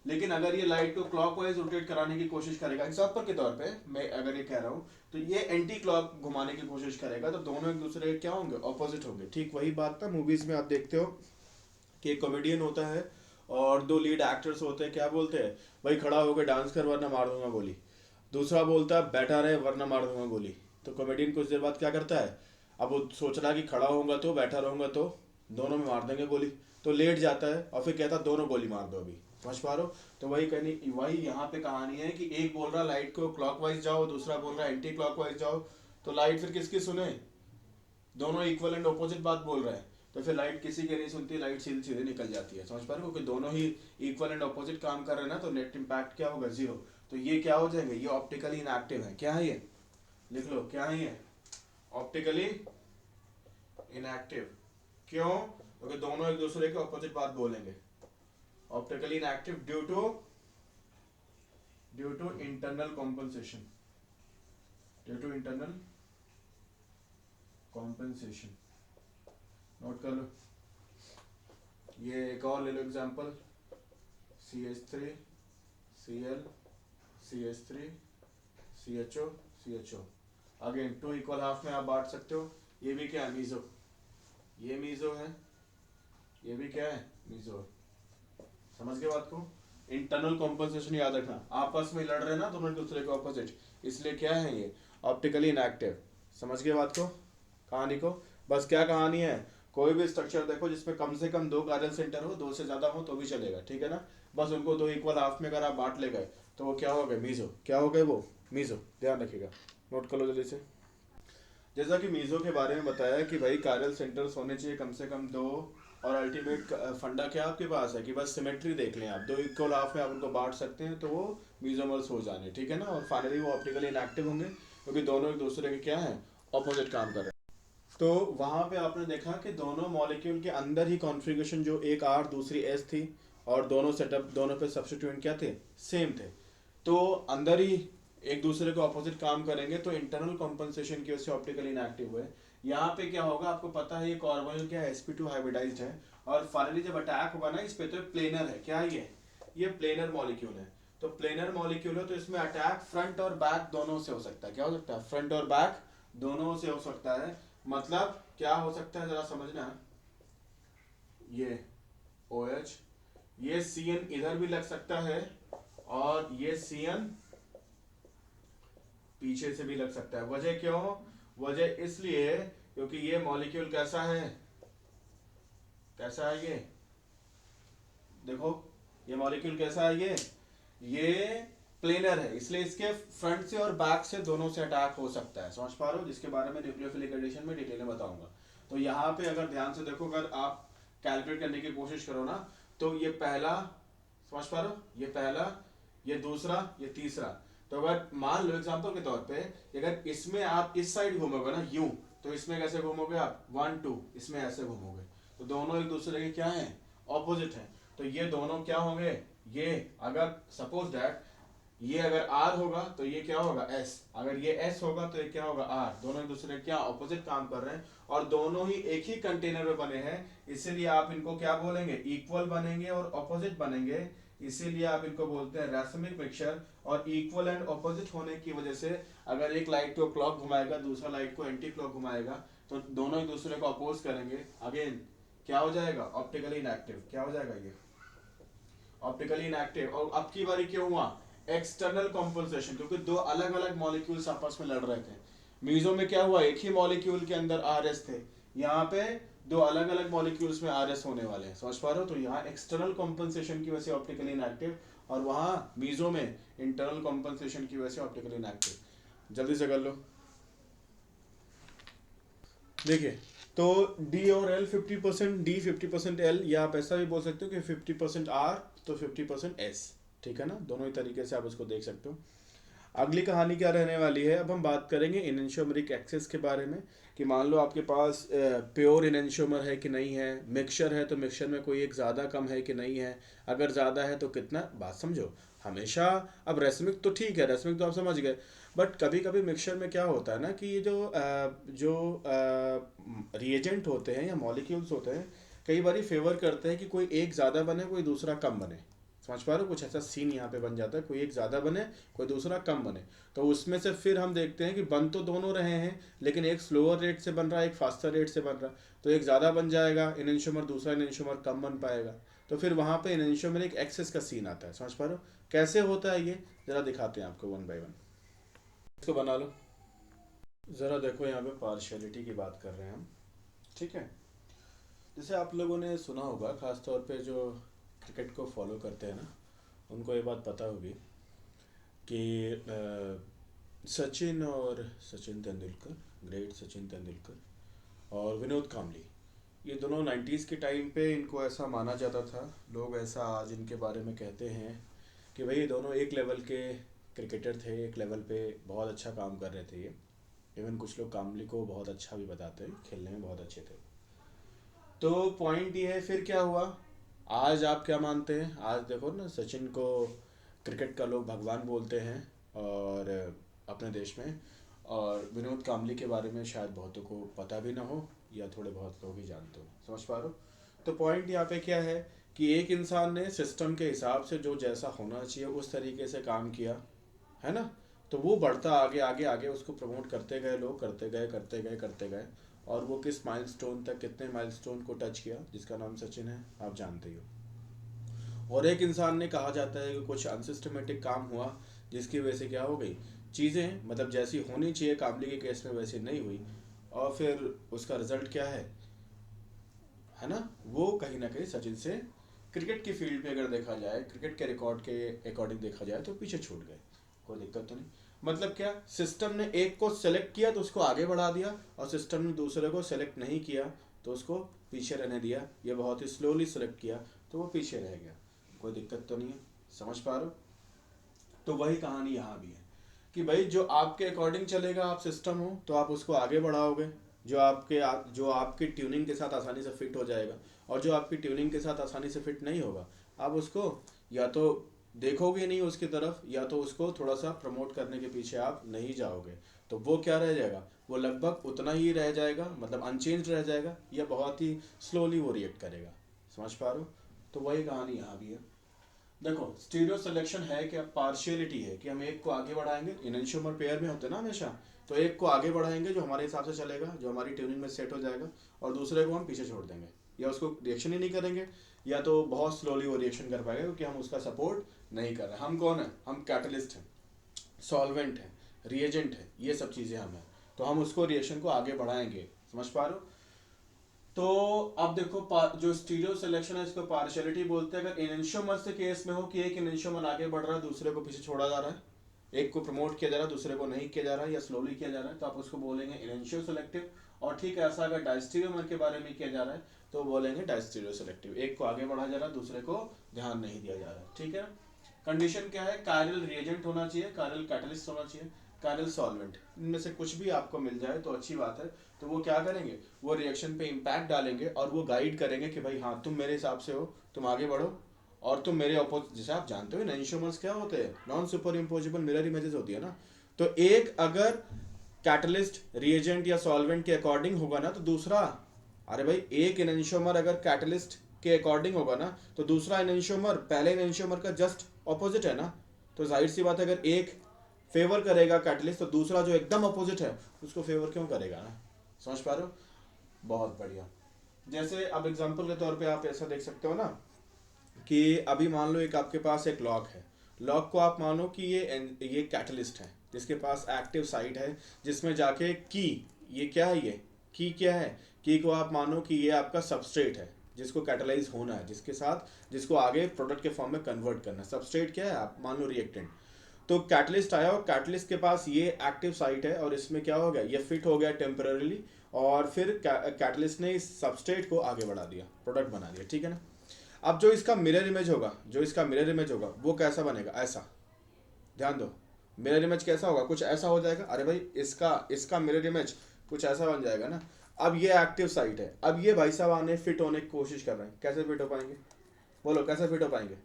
लेकिन अगर ये लाइट को क्लॉकवाइज रोटेट कराने की कोशिश करेगा, एग्जांपल के तौर पे मैं अगर ये कह रहा हूँ, तो ये एंटी क्लॉक घुमाने की कोशिश करेगा, तो दोनों एक दूसरे के क्या होंगे, ऑपोजिट होंगे। ठीक वही बात था मूवीज में आप देखते हो कि एक कॉमेडियन होता है और दो लीड एक्टर्स होते हैं, क्या बोलते हैं, भाई खड़ा होकर डांस कर वरना मार दूंगा गोली। दूसरा बोलता है बैठा रहे वरना मार दूंगा गोली। तो कॉमेडियन कुछ देर बाद क्या करता है, अब वो सोच रहा है कि खड़ा होऊंगा तो बैठा रहूंगा तो दोनों में मार देंगे गोली, तो लेट जाता है और फिर कहता है दोनों गोली मार दो अभी, समझ पा रहे हो। तो वही यहाँ पे कहानी है कि एक बोल रहा लाइट को क्लॉकवाइज जाओ, दूसरा बोल रहा एंटी क्लॉकवाइज जाओ, तो लाइट फिर किसकी सुने, दोनों इक्वल एंड ऑपोजिट बात बोल रहे हैं, तो फिर लाइट किसी की नहीं सुनती, लाइट सीधे सीधे निकल जाती है, समझ पा रहे हो, क्योंकि दोनों ही इक्वल एंड ऑपोजिट काम कर रहे हैं ना, तो नेट इम्पैक्ट क्या होगा, 0। तो ये क्या हो जाएंगे, ये ऑप्टिकली इनएक्टिव है, क्या है ये, लिख लो क्या है ये, ऑप्टिकली इनएक्टिव। क्यों, क्योंकि दोनों एक दूसरे के ऑपोजिट बात बोलेंगे। Optically inactive due to internal compensation, due to internal compensation, note कर लो। ये एक और ले लो example, CH3 Cl CH3 CHO CHO। Again 2 equal half में आप बांट सकते हो। ये भी क्या है, मीजो, ये मीजो है, ये भी क्या है, मीजो। समझ गए बात को। इंटरनल कॉम्पनसेशन याद रखना, आपस में लड़ रहे हैं ना दोनों एक दूसरे के ऑपोजिट, इसलिए क्या है ये ऑप्टिकली इनएक्टिव। समझ गए बात को, कहानी को। बस क्या कहानी है, कोई भी स्ट्रक्चर देखो जिसमें कम से कम 2 कार्यल सेंटर हो, 2 से ज्यादा हो तो भी चलेगा, ठीक है ना। बस उनको 2 इक्वल हाफ में अगर आप बांट ले गए तो वो क्या हो गए, मीजो। क्या हो गए वो, मीजो। ध्यान रखिएगा, नोट कर लो जल्दी से। जैसा कि मीजो के बारे में बताया कि भाई कार्यल सेंटर्स होने चाहिए कम से कम 2, और अल्टीमेट फंडा क्या आपके पास है कि बस सिमेट्री देख लें आप, 2 इक्वल हाफ में आप उनको बांट सकते हैं तो वो मीजोमर्स हो जाने, ठीक है ना। और फाइनली वो ऑप्टिकली इनएक्टिव होंगे क्योंकि दोनों एक दूसरे के क्या है, ऑपोजिट काम कर रहे हैं। तो वहां पे आपने देखा कि दोनों मॉलिक्यूल के अंदर ही कॉन्फ़िगरेशन, जो एक आर दूसरी एस थी, और दोनों सेटअप, दोनों पे सब्स्टिट्यूएंट क्या थे, सेम थे। तो अंदर ही एक दूसरे को अपोजिट काम करेंगे तो इंटरनल कॉम्पनसेशन की वजह से ऑप्टिकली इनएक्टिव हुए। यहाँ पे क्या होगा आपको पता है, ये कार्बोनिल क्या है, sp2 हाइब्रिडाइज्ड है, और फाइनली जब अटैक होगा ना इस पे तो प्लेनर है, क्या ये प्लेनर मॉलिक्यूल है। तो प्लेनर मॉलिक्यूल है तो इसमें अटैक फ्रंट और बैक दोनों से हो सकता है। क्या हो सकता है, फ्रंट और बैक दोनों से हो सकता है। मतलब क्या हो सकता है जरा समझना, ये OH, ये CN इधर भी लग सकता है, और ये CN पीछे से भी लग सकता है। वजह क्यों, वजह इसलिए क्योंकि ये मॉलिक्यूल कैसा है, कैसा है ये, देखो ये मॉलिक्यूल कैसा है, ये प्लेनर है, इसलिए इसके फ्रंट से और बैक से दोनों से अटैक हो सकता है। समझ पा रहे हो, जिसके बारे में न्यूक्लियोफिलिक एडिशन में डिटेल में बताऊंगा। तो यहाँ पे अगर ध्यान से देखो, अगर आप कैलकुलेट करने की कोशिश करो ना, तो ये पहला, समझ पा रहे हो, ये पहला, ये दूसरा, ये तीसरा। तो अगर मान लो एग्जांपल के तौर पे, अगर इसमें आप इस साइड घूमोगे ना यूं, तो इसमें कैसे घूमोगे आप, 1 2, इसमें ऐसे घूमोगे, तो दोनों एक दूसरे के क्या हैं, ऑपोजिट हैं। तो ये दोनों क्या होंगे, ये अगर सपोज दैट ये अगर R होगा तो ये क्या होगा S, अगर ये S होगा तो ये क्या होगा R, दोनों एक दूसरे क्या ऑपोजिट काम कर रहे हैं, और दोनों ही एक ही कंटेनर में बने हैं, इसीलिए आप इनको क्या बोलेंगे, इक्वल बनेंगे और ऑपोजिट बनेंगे, इसीलिए आप इनको बोलते हैं रैसमिक मिक्सचर। और इक्वल एंड ऑपोजिट होने की वजह से अगर एक लाइट को क्लॉक घुमाएगा, दूसरा लाइट को एंटी क्लॉक घुमाएगा, तो दोनों एक दूसरे को अपोज करेंगे, अगेन क्या हो जाएगा, ऑप्टिकली इनएक्टिव। क्या हो जाएगा ये, ऑप्टिकली इनएक्टिव। और अब की बारी क्यों हुआ, एक्सटर्नल कॉम्पनसेशन, क्योंकि 2 अलग अलग मॉलिक्यूल्स आपस में लड़ रहे थे। मीजो में क्या हुआ, एक ही मॉलिक्यूल के अंदर RS थे, यहाँ पे 2 अलग अलग मॉलिक्यूल्स में RS होने वाले हैं। समझ पा रहे हो, तो यहाँ एक्सटर्नल कॉम्पनसेशन की वजह से ऑप्टिकली इनएक्टिव, और वहां मीजो में इंटरनल कॉम्पनसेशन की वजह से ऑप्टिकली इनएक्टिव। जल्दी से कर लो। देखिए, तो D और L 50% D 50% L, या आप ऐसा भी बोल सकते हो कि 50% R तो 50% S, ठीक है ना। दोनों ही तरीके से आप उसको देख सकते हो। अगली कहानी क्या रहने वाली है, अब हम बात करेंगे इनएंशियोमरिक एक्सेस के बारे में, कि मान लो आपके पास प्योर इनएंशियोमर है कि नहीं है, मिक्सचर है तो मिक्सचर में कोई एक ज़्यादा कम है कि नहीं है, अगर ज़्यादा है तो कितना, बात समझो हमेशा। अब रेसमिक तो ठीक है, रेसमिक तो आप समझ गए, बट कभी कभी मिक्सचर में क्या होता है ना कि ये जो रिएजेंट होते हैं या मॉलिक्यूल्स होते हैं, कई बार फेवर करते हैं कि कोई एक ज़्यादा बने कोई दूसरा कम बने। समझ पा रहे हो, कुछ ऐसा सीन यहाँ पे बन जाता है, कोई एक ज़्यादा बने कोई दूसरा कम बने। तो उसमें से फिर हम देखते हैं कि बन तो दोनों रहे हैं, लेकिन एक स्लोअर रेट से बन रहा है, एक फास्टर रेट से बन रहा है, तो एक ज़्यादा बन जाएगा इनएंशियोमर, दूसरा इनएंशियोमर कम बन पाएगा। तो फिर वहाँ पे इनएंशियोमर एक एक्सेस का सीन आता है। समझ पा रहे हो कैसे होता है ये, ज़रा दिखाते हैं आपको 1 बाय 1। इसको बना लो। ज़रा देखो यहाँ पे पार्शियलिटी की बात कर रहे हैं हम, ठीक है। जैसे आप लोगों ने सुना होगा, ख़ासतौर पे जो क्रिकेट को फॉलो करते हैं ना, उनको ये बात पता होगी कि सचिन और सचिन तेंदुलकर, ग्रेट सचिन तेंदुलकर, और विनोद कांबली, ये दोनों 90s के टाइम पे इनको ऐसा माना जाता था, लोग ऐसा आज इनके बारे में कहते हैं कि भाई ये दोनों एक लेवल के क्रिकेटर थे, एक लेवल पे बहुत अच्छा काम कर रहे थे ये। इवन कुछ लोग कांबली को बहुत अच्छा भी बताते हैं, खेलने में बहुत अच्छे थे। तो पॉइंट ये है, फिर क्या हुआ, आज आप क्या मानते हैं, आज देखो ना सचिन को क्रिकेट का लोग भगवान बोलते हैं और अपने देश में, और विनोद कामली के बारे में शायद बहुतों को पता भी ना हो या थोड़े बहुत लोग ही जानते हो। समझ पा रहे हो? तो पॉइंट यहाँ पे क्या है कि एक इंसान ने सिस्टम के हिसाब से जो जैसा होना चाहिए उस तरीके से काम किया, है ना, तो वो बढ़ता आगे आगे आगे, उसको प्रमोट करते गए लोग, करते गए करते गए करते गए, और वो किस माइलस्टोन तक, कितने माइलस्टोन को टच किया, जिसका नाम सचिन है, आप जानते ही हो। और एक इंसान ने, कहा जाता है कि कुछ अनसिस्टमेटिक काम हुआ जिसकी वजह से क्या हो गई, चीज़ें मतलब जैसी होनी चाहिए काबली के केस में वैसी नहीं हुई, और फिर उसका रिजल्ट क्या है ना, वो कहीं ना कहीं सचिन से क्रिकेट की फील्ड पे अगर देखा जाए, क्रिकेट के रिकॉर्ड के अकॉर्डिंग देखा जाए तो पीछे छूट गए। कोई दिक्कत तो नहीं। मतलब क्या, सिस्टम ने एक को सेलेक्ट किया तो उसको आगे बढ़ा दिया, और सिस्टम ने दूसरे को सेलेक्ट नहीं किया तो उसको पीछे रहने दिया, या बहुत ही स्लोली सेलेक्ट किया तो वो पीछे रह गया। कोई दिक्कत तो नहीं है, समझ पा रहे हो? तो वही कहानी यहाँ भी है कि भाई जो आपके अकॉर्डिंग चलेगा, आप सिस्टम हो तो आप उसको आगे बढ़ाओगे, जो आपकी ट्यूनिंग के साथ आसानी से फिट हो जाएगा, और जो आपकी ट्यूनिंग के साथ आसानी से फिट नहीं होगा, आप उसको या तो देखोगे नहीं उसकी तरफ, या तो उसको थोड़ा सा प्रमोट करने के पीछे आप नहीं जाओगे, तो वो क्या रह जाएगा, वो लगभग उतना ही रह जाएगा, मतलब अनचेंज रह जाएगा, या बहुत ही स्लोली वो रिएक्ट करेगा। समझ पा रहे हो? तो वही कहानी यहाँ भी है। देखो, स्टीरियो सिलेक्शन है क्या, पार्शियलिटी है कि हम एक को आगे बढ़ाएंगे, इनशोमर पेयर में होते हैं ना हमेशा, तो एक को आगे बढ़ाएंगे जो हमारे हिसाब से चलेगा, जो हमारी ट्यूनिंग में सेट हो जाएगा, और दूसरे को हम पीछे छोड़ देंगे, या उसको रिएक्शन ही नहीं करेंगे, या तो बहुत स्लोली वो रिएक्शन कर पाएगा क्योंकि हम उसका सपोर्ट नहीं कर रहे। हम कौन है, हम कैटलिस्ट हैं, सॉल्वेंट है, रिएजेंट है, ये सब चीज़ें हम हैं, तो हम उसको रिएक्शन को आगे बढ़ाएंगे। समझ पा रहे हो? तो अब देखो, जो स्टीरियो सिलेक्शन है इसको पार्शियलिटी बोलते हैं। अगर इनशोमर से केस में हो कि एक इनशोमर आगे बढ़ रहा है, दूसरे को पीछे छोड़ा जा रहा है, एक को प्रमोट किया जा रहा है, दूसरे को नहीं किया जा रहा है, या स्लोली किया जा रहा है, तो आप उसको बोलेंगे इनशियो सिलेक्टिव। और ठीक ऐसा अगर डायस्टीरियोमर के बारे में किया जा रहा है तो बोलेंगे डायस्टीरियो सिलेक्टिव, एक को आगे बढ़ा जा रहा है, दूसरे को ध्यान नहीं दिया जा रहा है। ठीक है। कंडीशन क्या है, कायरल रिएजेंट होना चाहिए, कायरल कैटलिस्ट होना चाहिए, कायरल सॉल्वेंट, इनमें से कुछ भी आपको मिल जाए तो अच्छी बात है। तो वो क्या करेंगे, वो रिएक्शन पे इम्पैक्ट डालेंगे, और वो गाइड करेंगे कि भाई हाँ, तुम मेरे हिसाब से हो, तुम आगे बढ़ो, और तुम मेरे अपोजिट, जैसे आप जानते हो एंजियोमर्स क्या होते हैं, non super imposable mirror images होती है ना, तो एक अगर कैटलिस्ट, रिएजेंट या सॉल्वेंट के अकॉर्डिंग होगा ना, तो दूसरा, अरे भाई एक एंजियोमर अगर कैटलिस्ट के अकॉर्डिंग होगा ना, तो दूसरा एंजियोमर पहले एंजियोमर का जस्ट ऑपोजिट है ना, तो जाहिर सी बात है अगर एक फेवर करेगा कैटलिस्ट तो दूसरा जो एकदम अपोजिट है उसको फेवर क्यों करेगा ना। समझ पा रहे हो? बहुत बढ़िया। जैसे अब एग्जांपल के तौर पे आप ऐसा देख सकते हो ना कि अभी मान लो एक आपके पास एक लॉक है, लॉक को आप मानो कि ये कैटलिस्ट है जिसके पास एक्टिव साइट है, जिसमें जाके की, ये क्या है, ये की क्या है, की को आप मानो कि ये आपका सबस्ट्रेट है जिसको कैटलाइज होना है, जिसके साथ जिसको आगे प्रोडक्ट के फॉर्म में कन्वर्ट करना है। सबस्ट्रेट क्या है, आप मान लो रिएक्टेंट। तो कैटलिस्ट आया और कैटलिस्ट के पास ये एक्टिव साइट है, और इसमें क्या हो गया, ये फिट हो गया टेम्पररीली, और फिर कैटलिस्ट ने इस सबस्ट्रेट को आगे बढ़ा दिया, प्रोडक्ट बना दिया। ठीक है ना। अब जो इसका मिरर इमेज होगा, वो कैसा बनेगा, ऐसा, ध्यान दो, मिरर इमेज कैसा होगा, कुछ ऐसा हो जाएगा। अरे भाई इसका इसका मिरर इमेज कुछ ऐसा बन जाएगा ना। अब ये एक्टिव साइट है, अब ये भाई साहब आने फिट होने की कोशिश कर रहे हैं, कैसे फिट हो पाएंगे, बोलो कैसे फिट हो पाएंगे,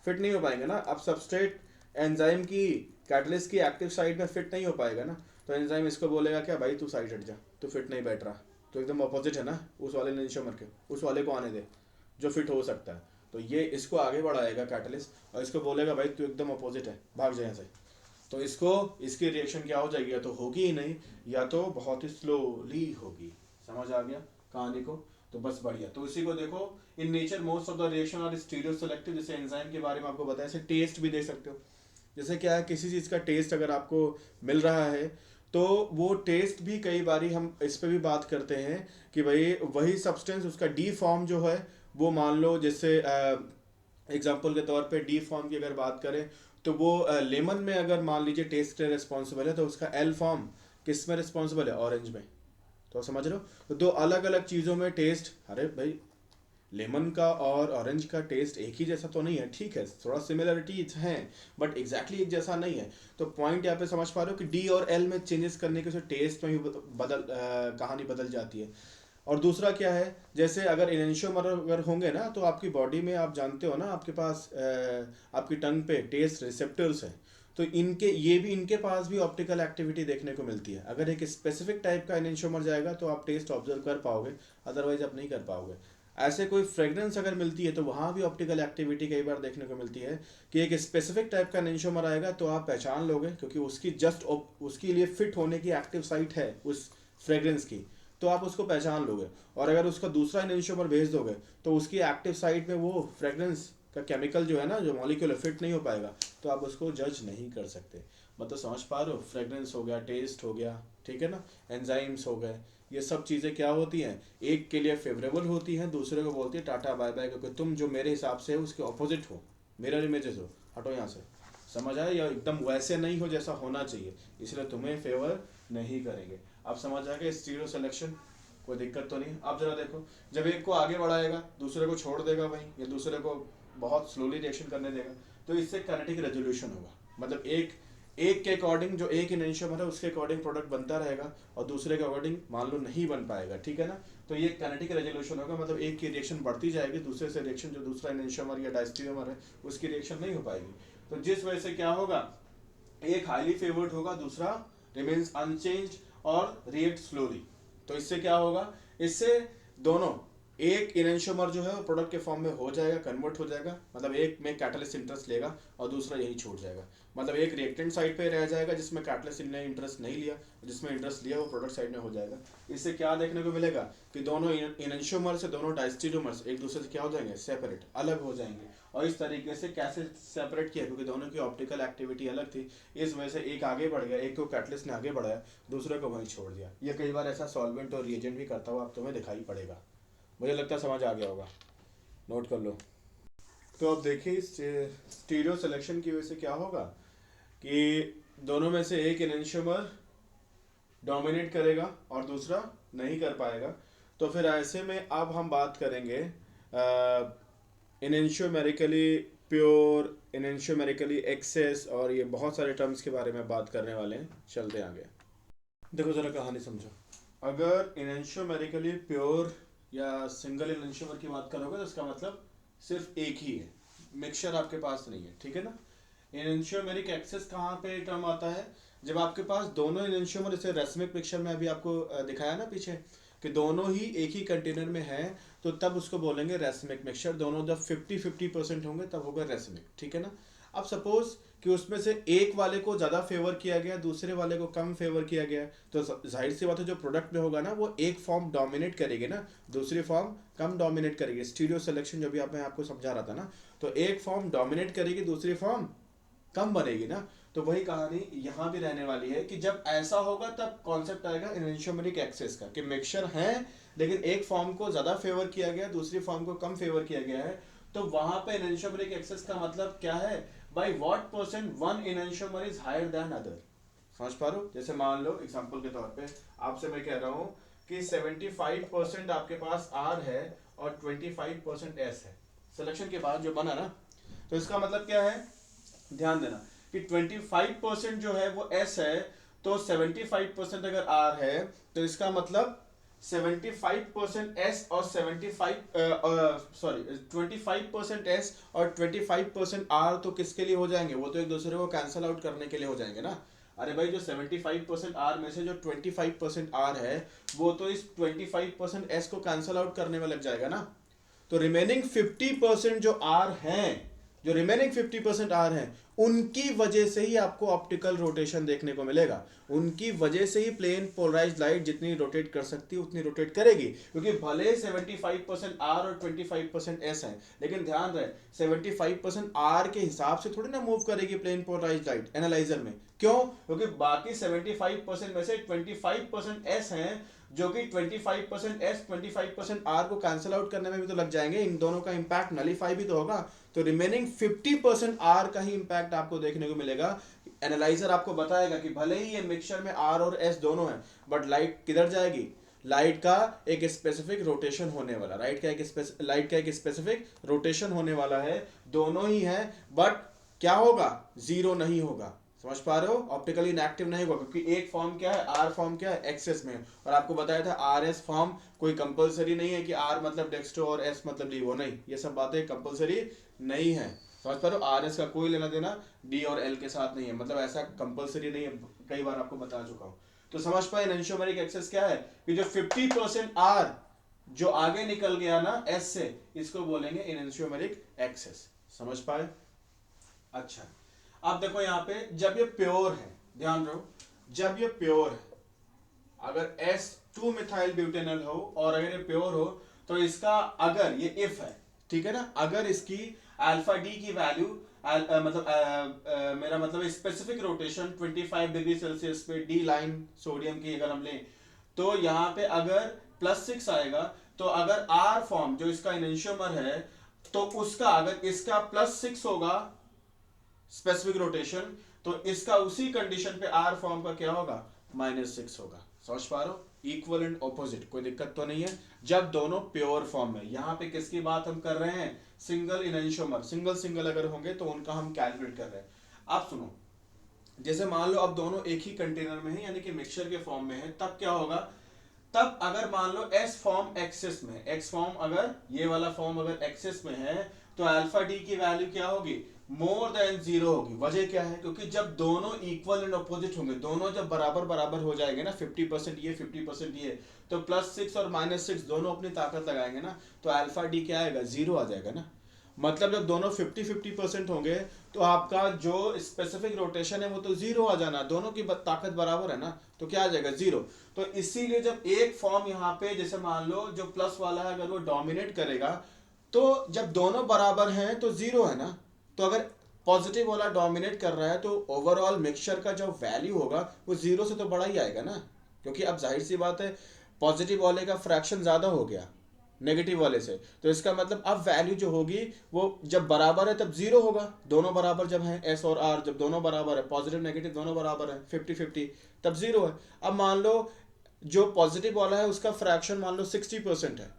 फिट नहीं हो पाएंगे ना। अब सबस्ट्रेट एंजाइम की कैटलिस्ट की एक्टिव साइट में फिट नहीं हो पाएगा ना, तो एंजाइम इसको बोलेगा क्या, भाई तू साइड हट जा, तू फिट नहीं बैठ रहा, तो एकदम अपोजिट है ना उस वाले एंजियोमर के, उस वाले को आने दे जो फिट हो सकता है। तो ये इसको आगे बढ़ाएगा कैटलिस्ट, और इसको बोलेगा भाई तू एकदम अपोजिट है, भाग जाए यहाँ से। तो इसको, इसकी रिएक्शन क्या हो जाएगी, या तो होगी ही नहीं, या तो बहुत ही स्लोली होगी। समझ आ गया कहानी को? तो बस बढ़िया। तो इसी को देखो, in nature most of the reaction are stereo selective. जैसे एंजाइम के बारे में आपको बताया, जैसे टेस्ट भी दे सकते हो। जैसे क्या है, किसी चीज़ का टेस्ट अगर आपको मिल रहा है तो वो टेस्ट भी कई बारी हम इस पे भी बात करते हैं कि भाई वही सब्सटेंस उसका डी फॉर्म जो है, वो मान लो जैसे एग्जांपल के तौर पे डी फॉर्म की अगर बात करें तो वो लेमन में अगर मान लीजिए टेस्ट रिस्पॉन्सिबल है, तो उसका एल फॉर्म किस में रिस्पॉन्सिबल है, ऑरेंज में। तो समझ रहे हो, तो दो अलग अलग चीज़ों में टेस्ट, अरे भाई लेमन का और ऑरेंज का टेस्ट एक ही जैसा तो नहीं है, ठीक है थोड़ा सिमिलरिटीज हैं, बट एग्जैक्टली एक जैसा नहीं है। तो पॉइंट यहाँ पे समझ पा रहे हो कि डी और एल में चेंजेस करने के टेस्ट में भी कहानी बदल जाती है। और दूसरा क्या है, जैसे अगर इनेंशियोमर अगर होंगे ना, तो आपकी बॉडी में आप जानते हो ना, आपके पास आपकी टंग पे टेस्ट रिसेप्टर्स हैं, तो इनके पास भी ऑप्टिकल एक्टिविटी देखने को मिलती है। अगर एक स्पेसिफिक टाइप का एनेंटियोमर जाएगा तो आप टेस्ट ऑब्जर्व कर पाओगे, अदरवाइज आप नहीं कर पाओगे। ऐसे कोई फ्रेग्रेंस अगर मिलती है तो वहाँ भी ऑप्टिकल एक्टिविटी कई बार देखने को मिलती है कि एक स्पेसिफिक टाइप का एनेंटियोमर आएगा तो आप पहचान लोगे, क्योंकि उसकी जस्ट उसके लिए फिट होने की एक्टिव साइट है उस फ्रेग्रेंस की, तो आप उसको पहचान लोगे। और अगर उसका दूसरा एनेंटियोमर भेज दोगे तो उसकी एक्टिव साइट में वो फ्रेग्रेंस का केमिकल जो है ना, जो मॉलिक्यूल फिट नहीं हो पाएगा, तो आप उसको जज नहीं कर सकते। मतलब समझ पा रहे हो, फ्रेग्रेंस हो गया, टेस्ट हो गया, ठीक है ना, एंजाइम्स हो गए, ये सब चीज़ें क्या होती हैं, एक के लिए फेवरेबल होती हैं, दूसरे को बोलती है टाटा बाय बाय, क्योंकि तुम जो मेरे हिसाब से उसके ऑपोजिट हो, मिरर इमेजेस हो, हटो यहाँ से, समझ आया, या एकदम वैसे नहीं हो जैसा होना चाहिए, इसलिए तुम्हें फेवर नहीं करेंगे। अब समझ आ गया स्टीरियो सिलेक्शन, कोई दिक्कत तो नहीं। अब जरा देखो, जब एक को आगे बढ़ाएगा दूसरे को छोड़ देगा वहीं, या दूसरे को बहुत स्लोली रिएक्शन करने देगा, तो इससे काइनेटिक रेजोल्यूशन होगा। मतलब एक के अकॉर्डिंग, जो एक एनेंटियोमर है उसके अकॉर्डिंग प्रोडक्ट बनता रहेगा और दूसरे के अकॉर्डिंग मान लो नहीं बन पाएगा, ठीक है ना। तो ये काइनेटिक रेजोल्यूशन होगा, मतलब एक की रिएक्शन बढ़ती जाएगी, दूसरे से रिएक्शन जो दूसरा एनेंटियोमर या डायस्टीरियोमर है उसकी रिएक्शन नहीं हो पाएगी। तो जिस वजह से क्या होगा, एक हाईली फेवर्ड होगा, दूसरा रिमेन्स अनचेंज्ड और रिएक्ट स्लोली। तो इससे क्या होगा, इससे दोनों, एक एनेंटियोमर जो है वो प्रोडक्ट के फॉर्म में हो जाएगा, कन्वर्ट हो जाएगा, मतलब एक में कैटलिस्ट इंटरेस्ट लेगा और दूसरा यही छोड़ जाएगा। मतलब एक रिएक्टेंट साइड पे रह जाएगा जिसमें कैटलिस्ट ने इंटरेस्ट नहीं लिया, जिसमें इंटरेस्ट लिया वो प्रोडक्ट साइड में हो जाएगा। इससे क्या देखने को मिलेगा कि दोनों एनेंटियोमर से, दोनों डायस्टीरियोमर्स एक दूसरे से क्या हो जाएंगे, सेपरेट, अलग हो जाएंगे। और इस तरीके से कैसे सेपरेट किया, क्योंकि दोनों की ऑप्टिकल एक्टिविटी अलग थी, इस वजह से एक आगे बढ़ गया, एक को कैटलिस्ट ने आगे बढ़ाया, दूसरे को वहीं छोड़ दिया। ये कई बार ऐसा सॉल्वेंट और रिएजेंट भी करता हुआ आप तुम्हें दिखाई पड़ेगा। मुझे लगता है समझ आ गया होगा, नोट कर लो। तो अब देखिए स्टीरियो सिलेक्शन की वजह से क्या होगा कि दोनों में से एक एनेंटियोमर डोमिनेट करेगा और दूसरा नहीं कर पाएगा। तो फिर ऐसे में अब हम बात करेंगे एनेंटियोमेरिकली प्योर, एनेंटियोमेरिकली एक्सेस, और ये बहुत सारे टर्म्स के बारे में बात करने वाले हैं। चलते आगे, देखो जरा कहानी समझो। अगर एनेंटियोमेरिकली प्योर या सिंगल एनेंटियोमर की बात करोगे तो इसका मतलब सिर्फ एक ही है, मिक्सचर आपके पास नहीं है, ठीक है ना। एनेंटियोमेरिक एक्सेस कहाँ पे टर्म आता है, जब आपके पास दोनों एनेंटियोमर, जैसे रेसमिक पिक्चर में अभी आपको दिखाया ना पीछे कि दोनों ही एक ही कंटेनर में है, तो तब उसको बोलेंगे रेसमिक मिक्सचर। दोनों जब 50-50% होंगे तब होगा रेसमिक, ठीक है ना। अब सपोज कि उसमें से एक वाले को ज़्यादा फेवर किया गया, दूसरे वाले को कम फेवर किया गया, तो जाहिर सी बात है जो प्रोडक्ट में होगा ना वो एक फॉर्म डोमिनेट करेगी ना, दूसरी फॉर्म कम डोमिनेट करेगी। स्टीरियो सिलेक्शन जो भी मैं आपको समझा रहा था ना, तो एक फॉर्म डोमिनेट करेगी, दूसरी फॉर्म कम बनेगी ना। तो वही कहानी यहाँ भी रहने वाली है कि जब ऐसा होगा तब कॉन्सेप्ट आएगा एनेंटियोमेरिक एक्सेस का, कि मिक्सचर है लेकिन एक फॉर्म को ज्यादा फेवर किया गया, दूसरी फॉर्म को कम फेवर किया गया है। तो वहां पे एनेंटियोमेरिक एक्सेस का मतलब क्या है, by what percent one enantiomer is higher than other. समझ पा रहे हो, जैसे मान लो एग्जांपल के तौर पे आपसे मैं कह रहा हूँ कि 75% आपके पास आर है और 25% एस है, सिलेक्शन के बाद जो बना ना, तो इसका मतलब क्या है, ध्यान देना कि 25% जो है वो एस है, तो 75% अगर आर है तो इसका मतलब 75% एस और 25% एस और 25% आर तो किसके लिए हो जाएंगे, वो तो एक दूसरे को कैंसल आउट करने के लिए हो जाएंगे ना। अरे भाई जो 75% आर में से जो 25% आर है वो तो इस 25% एस को कैंसल आउट करने में लग जाएगा ना। तो रिमेनिंग 50% जो आर हैं, जो रिमेनिंग 50% आर हैं, उनकी वजह से ही आपको ऑप्टिकल रोटेशन देखने को मिलेगा। उनकी वजह से ही प्लेन पोलराइज्ड लाइट जितनी रोटेट कर सकती है उतनी रोटेट करेगी, क्योंकि भले 75% आर और 25% एस है, लेकिन ध्यान रहे 75% आर के हिसाब से थोड़ी ना मूव करेगी प्लेन पोलराइज्ड लाइट एनालाइजर में। क्यों, क्योंकि बाकी 75% में से 25% एस हैं, जो कि 25% एस 25% आर को कैंसिल आउट करने में भी तो लग जाएंगे, इन दोनों का इंपैक्ट नलीफाई भी तो होगा। तो रिमेनिंग 50% आर का ही इंपैक्ट आपको देखने को मिलेगा। एनालाइजर आपको बताएगा कि भले ही ये मिक्सचर में आर और एस दोनों है, बट लाइट किधर जाएगी, लाइट का एक स्पेसिफिक रोटेशन होने वाला, लाइट का एक स्पेसिफिक रोटेशन होने वाला है, दोनों ही है, बट क्या होगा, जीरो नहीं होगा। समझ पा रहे हो, ऑप्टिकली इनएक्टिव नहीं होगा, क्योंकि एक फॉर्म क्या है, आर फॉर्म क्या है, एक्सेस में। और आपको बताया था आर एस फॉर्म कोई कंपलसरी नहीं है कि आर मतलब डेक्स्ट्रो और एस मतलब लीवो, नहीं, ये सब बातें कंपलसरी नहीं है। समझ पा रहे हो, आर एस का कोई लेना देना डी और एल के साथ नहीं है, मतलब ऐसा कंपलसरी नहीं है, कई बार आपको बता चुका हूं। तो समझ पाए एनंशियोमेरिक एक्सेस क्या है कि जो 50% आर जो आगे निकल गया ना एस से, इसको बोलेंगे एनंशियोमेरिक एक्सेस। समझ पाए? अच्छा, अब देखो यहाँ पे जब ये प्योर है, ध्यान रहो, जब ये प्योर है, अगर S2 मिथाइल ब्यूटेनॉल हो और अगर ये प्योर हो तो इसका, अगर ये इफ है, ठीक है ना, अगर इसकी अल्फा डी की वैल्यू मेरा मतलब स्पेसिफिक रोटेशन 25 डिग्री सेल्सियस पे डी लाइन सोडियम की अगर हम लें तो यहाँ पे अगर +6 आएगा, तो अगर आर फॉर्म जो इसका इनेंशियोमर है तो उसका अगर इसका +6 होगा स्पेसिफिक रोटेशन, तो इसका उसी कंडीशन पे आर फॉर्म का क्या होगा, -6 होगा। समझ पा रहे हो, इक्वल एंड ऑपोजिट, कोई दिक्कत तो नहीं है जब दोनों प्योर फॉर्म में। यहां पे किसकी बात हम कर रहे हैं, सिंगल इनेंशियोमर, सिंगल सिंगल अगर होंगे तो उनका हम कैलकुलेट कर रहे हैं। आप सुनो, जैसे मान लो अब दोनों एक ही कंटेनर में है यानी कि मिक्सचर के फॉर्म में है, तब क्या होगा, तब अगर मान लो एस फॉर्म एक्सेस में, एक्स फॉर्म अगर ये वाला फॉर्म अगर एक्सेस में है तो अल्फा डी की वैल्यू क्या होगी, मोर देन 0 होगी। वजह क्या है, क्योंकि जब दोनों इक्वल एंड अपोजिट होंगे, दोनों जब बराबर बराबर हो जाएंगे ना, 50% ये 50% ये, तो +6 और -6 दोनों अपनी ताकत लगाएंगे ना, तो अल्फा डी क्या आएगा, 0 आ जाएगा ना। मतलब जब दोनों 50-50% होंगे तो आपका जो स्पेसिफिक रोटेशन है वो तो 0 आ जाना, दोनों की ताकत बराबर है ना, तो क्या आ जाएगा, 0। तो इसीलिए जब एक फॉर्म यहाँ पे जैसे मान लो जो प्लस वाला है अगर वो डोमिनेट करेगा, तो जब दोनों बराबर हैं तो 0 है ना, तो अगर पॉजिटिव वाला डोमिनेट कर रहा है तो ओवरऑल मिक्सचर का जो वैल्यू होगा वो 0 से तो बड़ा ही आएगा ना, क्योंकि अब जाहिर सी बात है पॉजिटिव वाले का फ्रैक्शन ज्यादा हो गया नेगेटिव वाले से, तो इसका मतलब अब वैल्यू जो होगी वो जब बराबर है तब 0 होगा, दोनों बराबर जब हैं एस और आर, जब दोनों बराबर है, पॉजिटिव नेगेटिव दोनों बराबर है 50-50, तब 0 है। अब मान लो जो पॉजिटिव वाला है उसका फ्रैक्शन मान लो 60% है,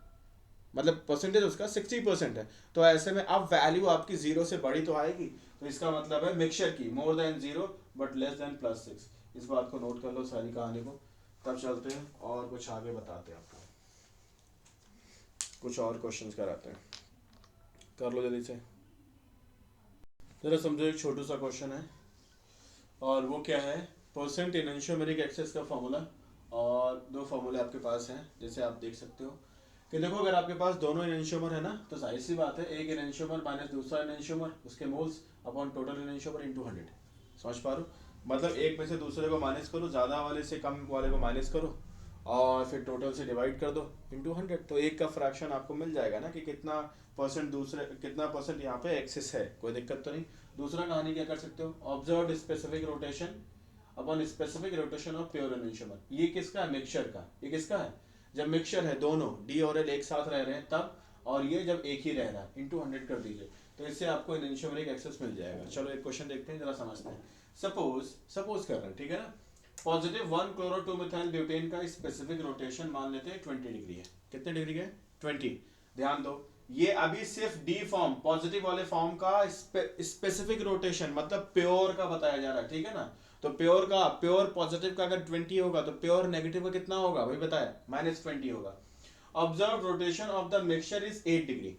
मतलब परसेंटेज उसका 60% है, तो ऐसे में अब वैल्यू आपकी 0 से बड़ी तो आएगी, तो इसका मतलब है मिक्सचर की more than 0 but less than +6। इस बात को नोट कर लो सारी कहानी को, तब चलते हैं और कुछ आगे बताते हैं आपको, कुछ और क्वेश्चंस कराते हैं, कर लो जल्दी से। जरा समझो, एक छोटू सा क्वेश्चन है और वो क्या है, परसेंट एनंशियोमेरिक एक्सेस का फॉर्मूला, और दो फॉर्मूले आपके पास हैं जैसे आप देख सकते हो कि देखो अगर आपके पास दोनों एनंशियोमर है ना, तो जाहिर सी बात है एक एनंशियोमर माइनस दूसरा एनंशियोमर उसके मोल्स अपॉन टोटल एनंशियोमर इनटू 100। समझ पा रहे हो, मतलब एक में से दूसरे को माइनस करो, ज़्यादा वाले से कम वाले को माइनस करो और फिर टोटल से डिवाइड कर दो इनटू 100, तो एक का फ्रैक्शन आपको मिल जाएगा ना कि कितना परसेंट दूसरे, कितना परसेंट यहाँ पे एक्सेस है, कोई दिक्कत तो नहीं। दूसरा कहानी क्या कर सकते हो, observe specific rotation upon specific rotation of pure enantiomer. ये किसका है, मिक्सचर का, ये किसका है, जब मिक्सचर है दोनों डी और एल एक साथ रह रहे हैं तब, और ये जब एक ही रह रहा है इनटू 100 कर दीजिए, तो इससे आपको एनंशियोमेरिक एक्सेस मिल जाएगा। चलो एक क्वेश्चन देखते हैं, जरा समझते हैं। सपोज कर रहे हैं, ठीक है ना, पॉजिटिव 1 क्लोरो 2 मिथाइल ब्यूटेन का स्पेसिफिक रोटेशन मान लेते हैं 20 डिग्री है। कितने डिग्री है, 20। ध्यान दो, ये अभी सिर्फ डी फॉर्म पॉजिटिव वाले फॉर्म का स्पेसिफिक रोटेशन मतलब प्योर का बताया जा रहा है, ठीक है ना। तो प्योर का, प्योर पॉजिटिव का अगर 20 होगा तो प्योर नेगेटिव का कितना होगा, वही बताया, -20 होगा। Observe rotation of the mixture is 8 degree.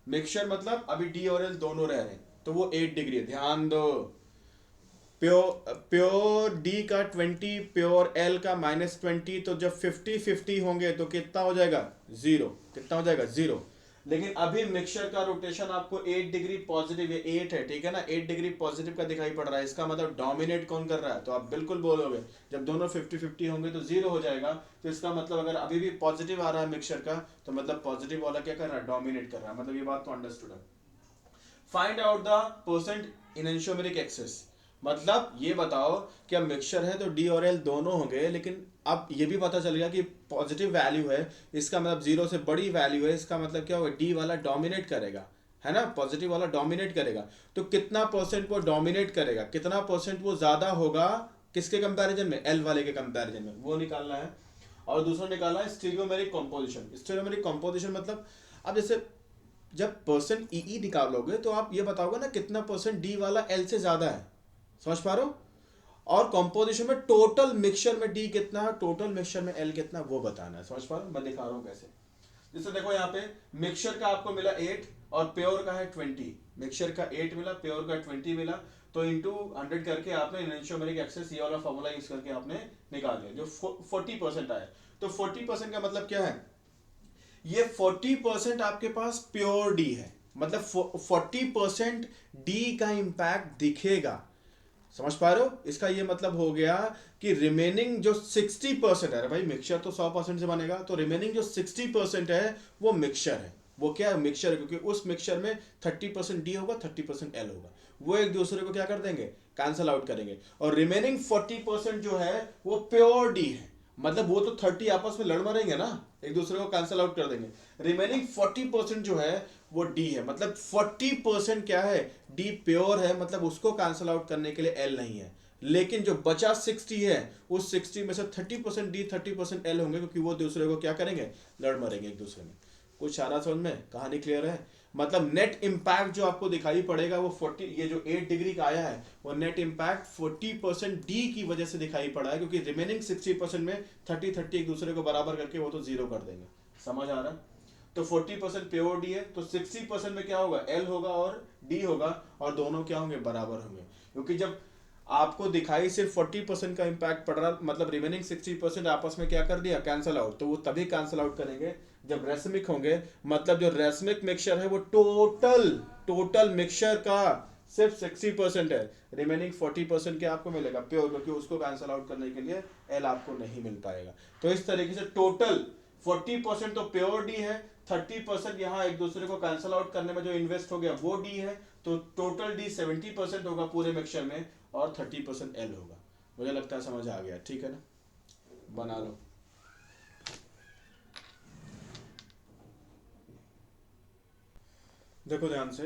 Mixture मतलब अभी डी और एल दोनों रह रहे हैं तो वो 8 डिग्री है। ध्यान दो, प्योर डी का 20, प्योर एल का -20, तो जब 50-50 होंगे तो कितना हो जाएगा, 0। कितना हो जाएगा, 0। लेकिन अभी मिक्सचर का रोटेशन आपको 8 डिग्री पॉजिटिव, ये 8 है, ठीक है ना, 8 डिग्री पॉजिटिव का दिखाई पड़ रहा है, इसका मतलब डोमिनेट कौन कर रहा है, तो आप बिल्कुल बोलोगे जब दोनों 50-50 होंगे तो 0 हो जाएगा, तो इसका मतलब अगर अभी भी पॉजिटिव आ रहा है मिक्सचर का, तो मतलब पॉजिटिव वाला क्या कर रहा है, डोमिनेट कर रहा है, मतलब ये बात तो अंडरस्टूड है। Find out the percent enantiomeric excess, मतलब ये बताओ कि अब मिक्सचर है तो डी और एल दोनों होंगे, लेकिन अब ये भी पता चल गया कि पॉजिटिव वैल्यू है, इसका मतलब 0 से बड़ी वैल्यू है, इसका मतलब क्या होगा, डी वाला डोमिनेट करेगा, है ना, पॉजिटिव वाला डोमिनेट करेगा, तो कितना परसेंट वो डोमिनेट करेगा, कितना परसेंट वो ज्यादा होगा किसके कंपैरिजन में, एल वाले के कंपैरिजन में, वो निकालना है। और दूसरा निकालना है स्टीरियोमेरिक कंपोजिशन। स्टीरियोमेरिक कंपोजिशन मतलब अब जैसे जब परसेंट ई निकालोगे तो आप ये बताओगे ना कितना परसेंट डी वाला एल से ज्यादा है, समझ पा रहे हो, और कंपोजिशन में टोटल मिक्सचर में डी कितना है, टोटल मिक्सचर में एल कितना, वो बताना है। समझ पा रहे हो, मैं दिखा रहा हूं कैसे। जैसे देखो यहाँ पे मिक्सचर का आपको मिला 8 और प्योर का है 20, मिक्सचर का 8 मिला, प्योर का 20 मिला, तो इंटू 100 करके आपने एनैंटियोमेरिक एक्सेस ये वाला फॉर्मूला यूज करके आपने निकाल लिया, जो 40% आया। तो 40% का मतलब क्या है, ये 40% आपके पास प्योर डी है, मतलब 40% डी का इंपैक्ट दिखेगा। समझ पा रहे हो, इसका ये मतलब हो गया कि रिमेनिंग जो 60% है, भाई मिक्सचर तो 100% से बनेगा, तो रिमेनिंग जो 60% है वो मिक्सचर है। वो क्या है, मिक्सचर है, क्योंकि उस मिक्सचर में 30% डी होगा, 30% एल होगा, वो एक दूसरे को क्या कर देंगे, कैंसल आउट करेंगे। और रिमेनिंग 40% जो है वो प्योर डी है, मतलब वो तो 30 आपस में लड़ मरेंगे ना, एक दूसरे को कैंसल आउट कर देंगे। रिमेनिंग 40% जो है वो डी है, मतलब 40% क्या है, डी प्योर है, मतलब उसको कैंसल आउट करने के लिए एल नहीं है। लेकिन जो बचा 60 है, उस 60 में से 30% डी 30% एल होंगे, क्योंकि वो दूसरे को क्या करेंगे, लड़ मरेंगे एक दूसरे में। कुछ सारा समझ में, कहानी क्लियर है। मतलब नेट इंपैक्ट जो आपको दिखाई पड़ेगा वो 40, ये जो 8 डिग्री का आया है वो नेट इंपैक्ट 40% डी की वजह से दिखाई पड़ा है, क्योंकि रिमेनिंग 60% में 30-30 एक दूसरे को बराबर करके वो तो जीरो कर देंगे। समझ आ रहा है। तो 40% प्योर डी है, तो 60% में क्या होगा, एल होगा और डी होगा, और दोनों क्या होंगे, बराबर होंगे। क्योंकि जब आपको दिखाई सिर्फ 40% का इंपैक्ट पड़ रहा, मतलब रिमेनिंग 60% आपस में क्या कर दिया, कैंसल आउट, तो वो तभी कैंसल आउट करेंगे जब रेसमिक होंगे। मतलब जो रेसमिक मिक्सचर है वो टोटल मिक्सचर का सिर्फ 60% है, रिमेनिंग 40% क्या आपको मिलेगा, प्योर, क्योंकि उसको कैंसल आउट करने के लिए एल आपको नहीं मिल पाएगा। तो इस तरीके से टोटल 40% तो प्योर डी है, 30% यहाँ एक दूसरे को कैंसल आउट करने में जो इन्वेस्ट हो गया वो डी है, तो टोटल डी 70% होगा पूरे मिक्सचर में, और 30% एल होगा। मुझे लगता है समझ आ गया, ठीक है ना, बना लो। देखो ध्यान से,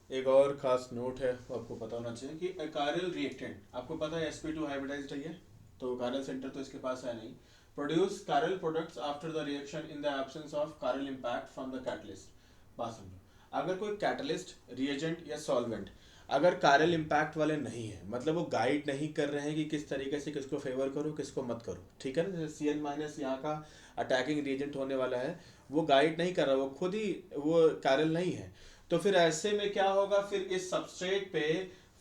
एक और खास नोट है वो आपको पता होना चाहिए कि अकार्यल रिएक्टेंट, आपको पता है sp2 हाइब्रिडाइज्ड है ये, तो कायरल सेंटर तो इसके पास है नहीं। Produce chiral products after the reaction in the absence of chiral impact from the catalyst. बात समझो, अगर कोई कैटलिस्ट, रिएजेंट या सॉल्वेंट अगर कायरल इंपैक्ट वाले नहीं है, मतलब वो गाइड नहीं कर रहे हैं कि किस तरीके से किसको फेवर करो किसको मत करो, ठीक है ना, जैसे सी एन माइनस यहाँ का अटैकिंग रिएजेंट होने वाला है, वो गाइड नहीं कर रहा, वो खुद ही वो कायरल नहीं है, तो फिर ऐसे में क्या होगा, फिर इस सबस्ट्रेट पे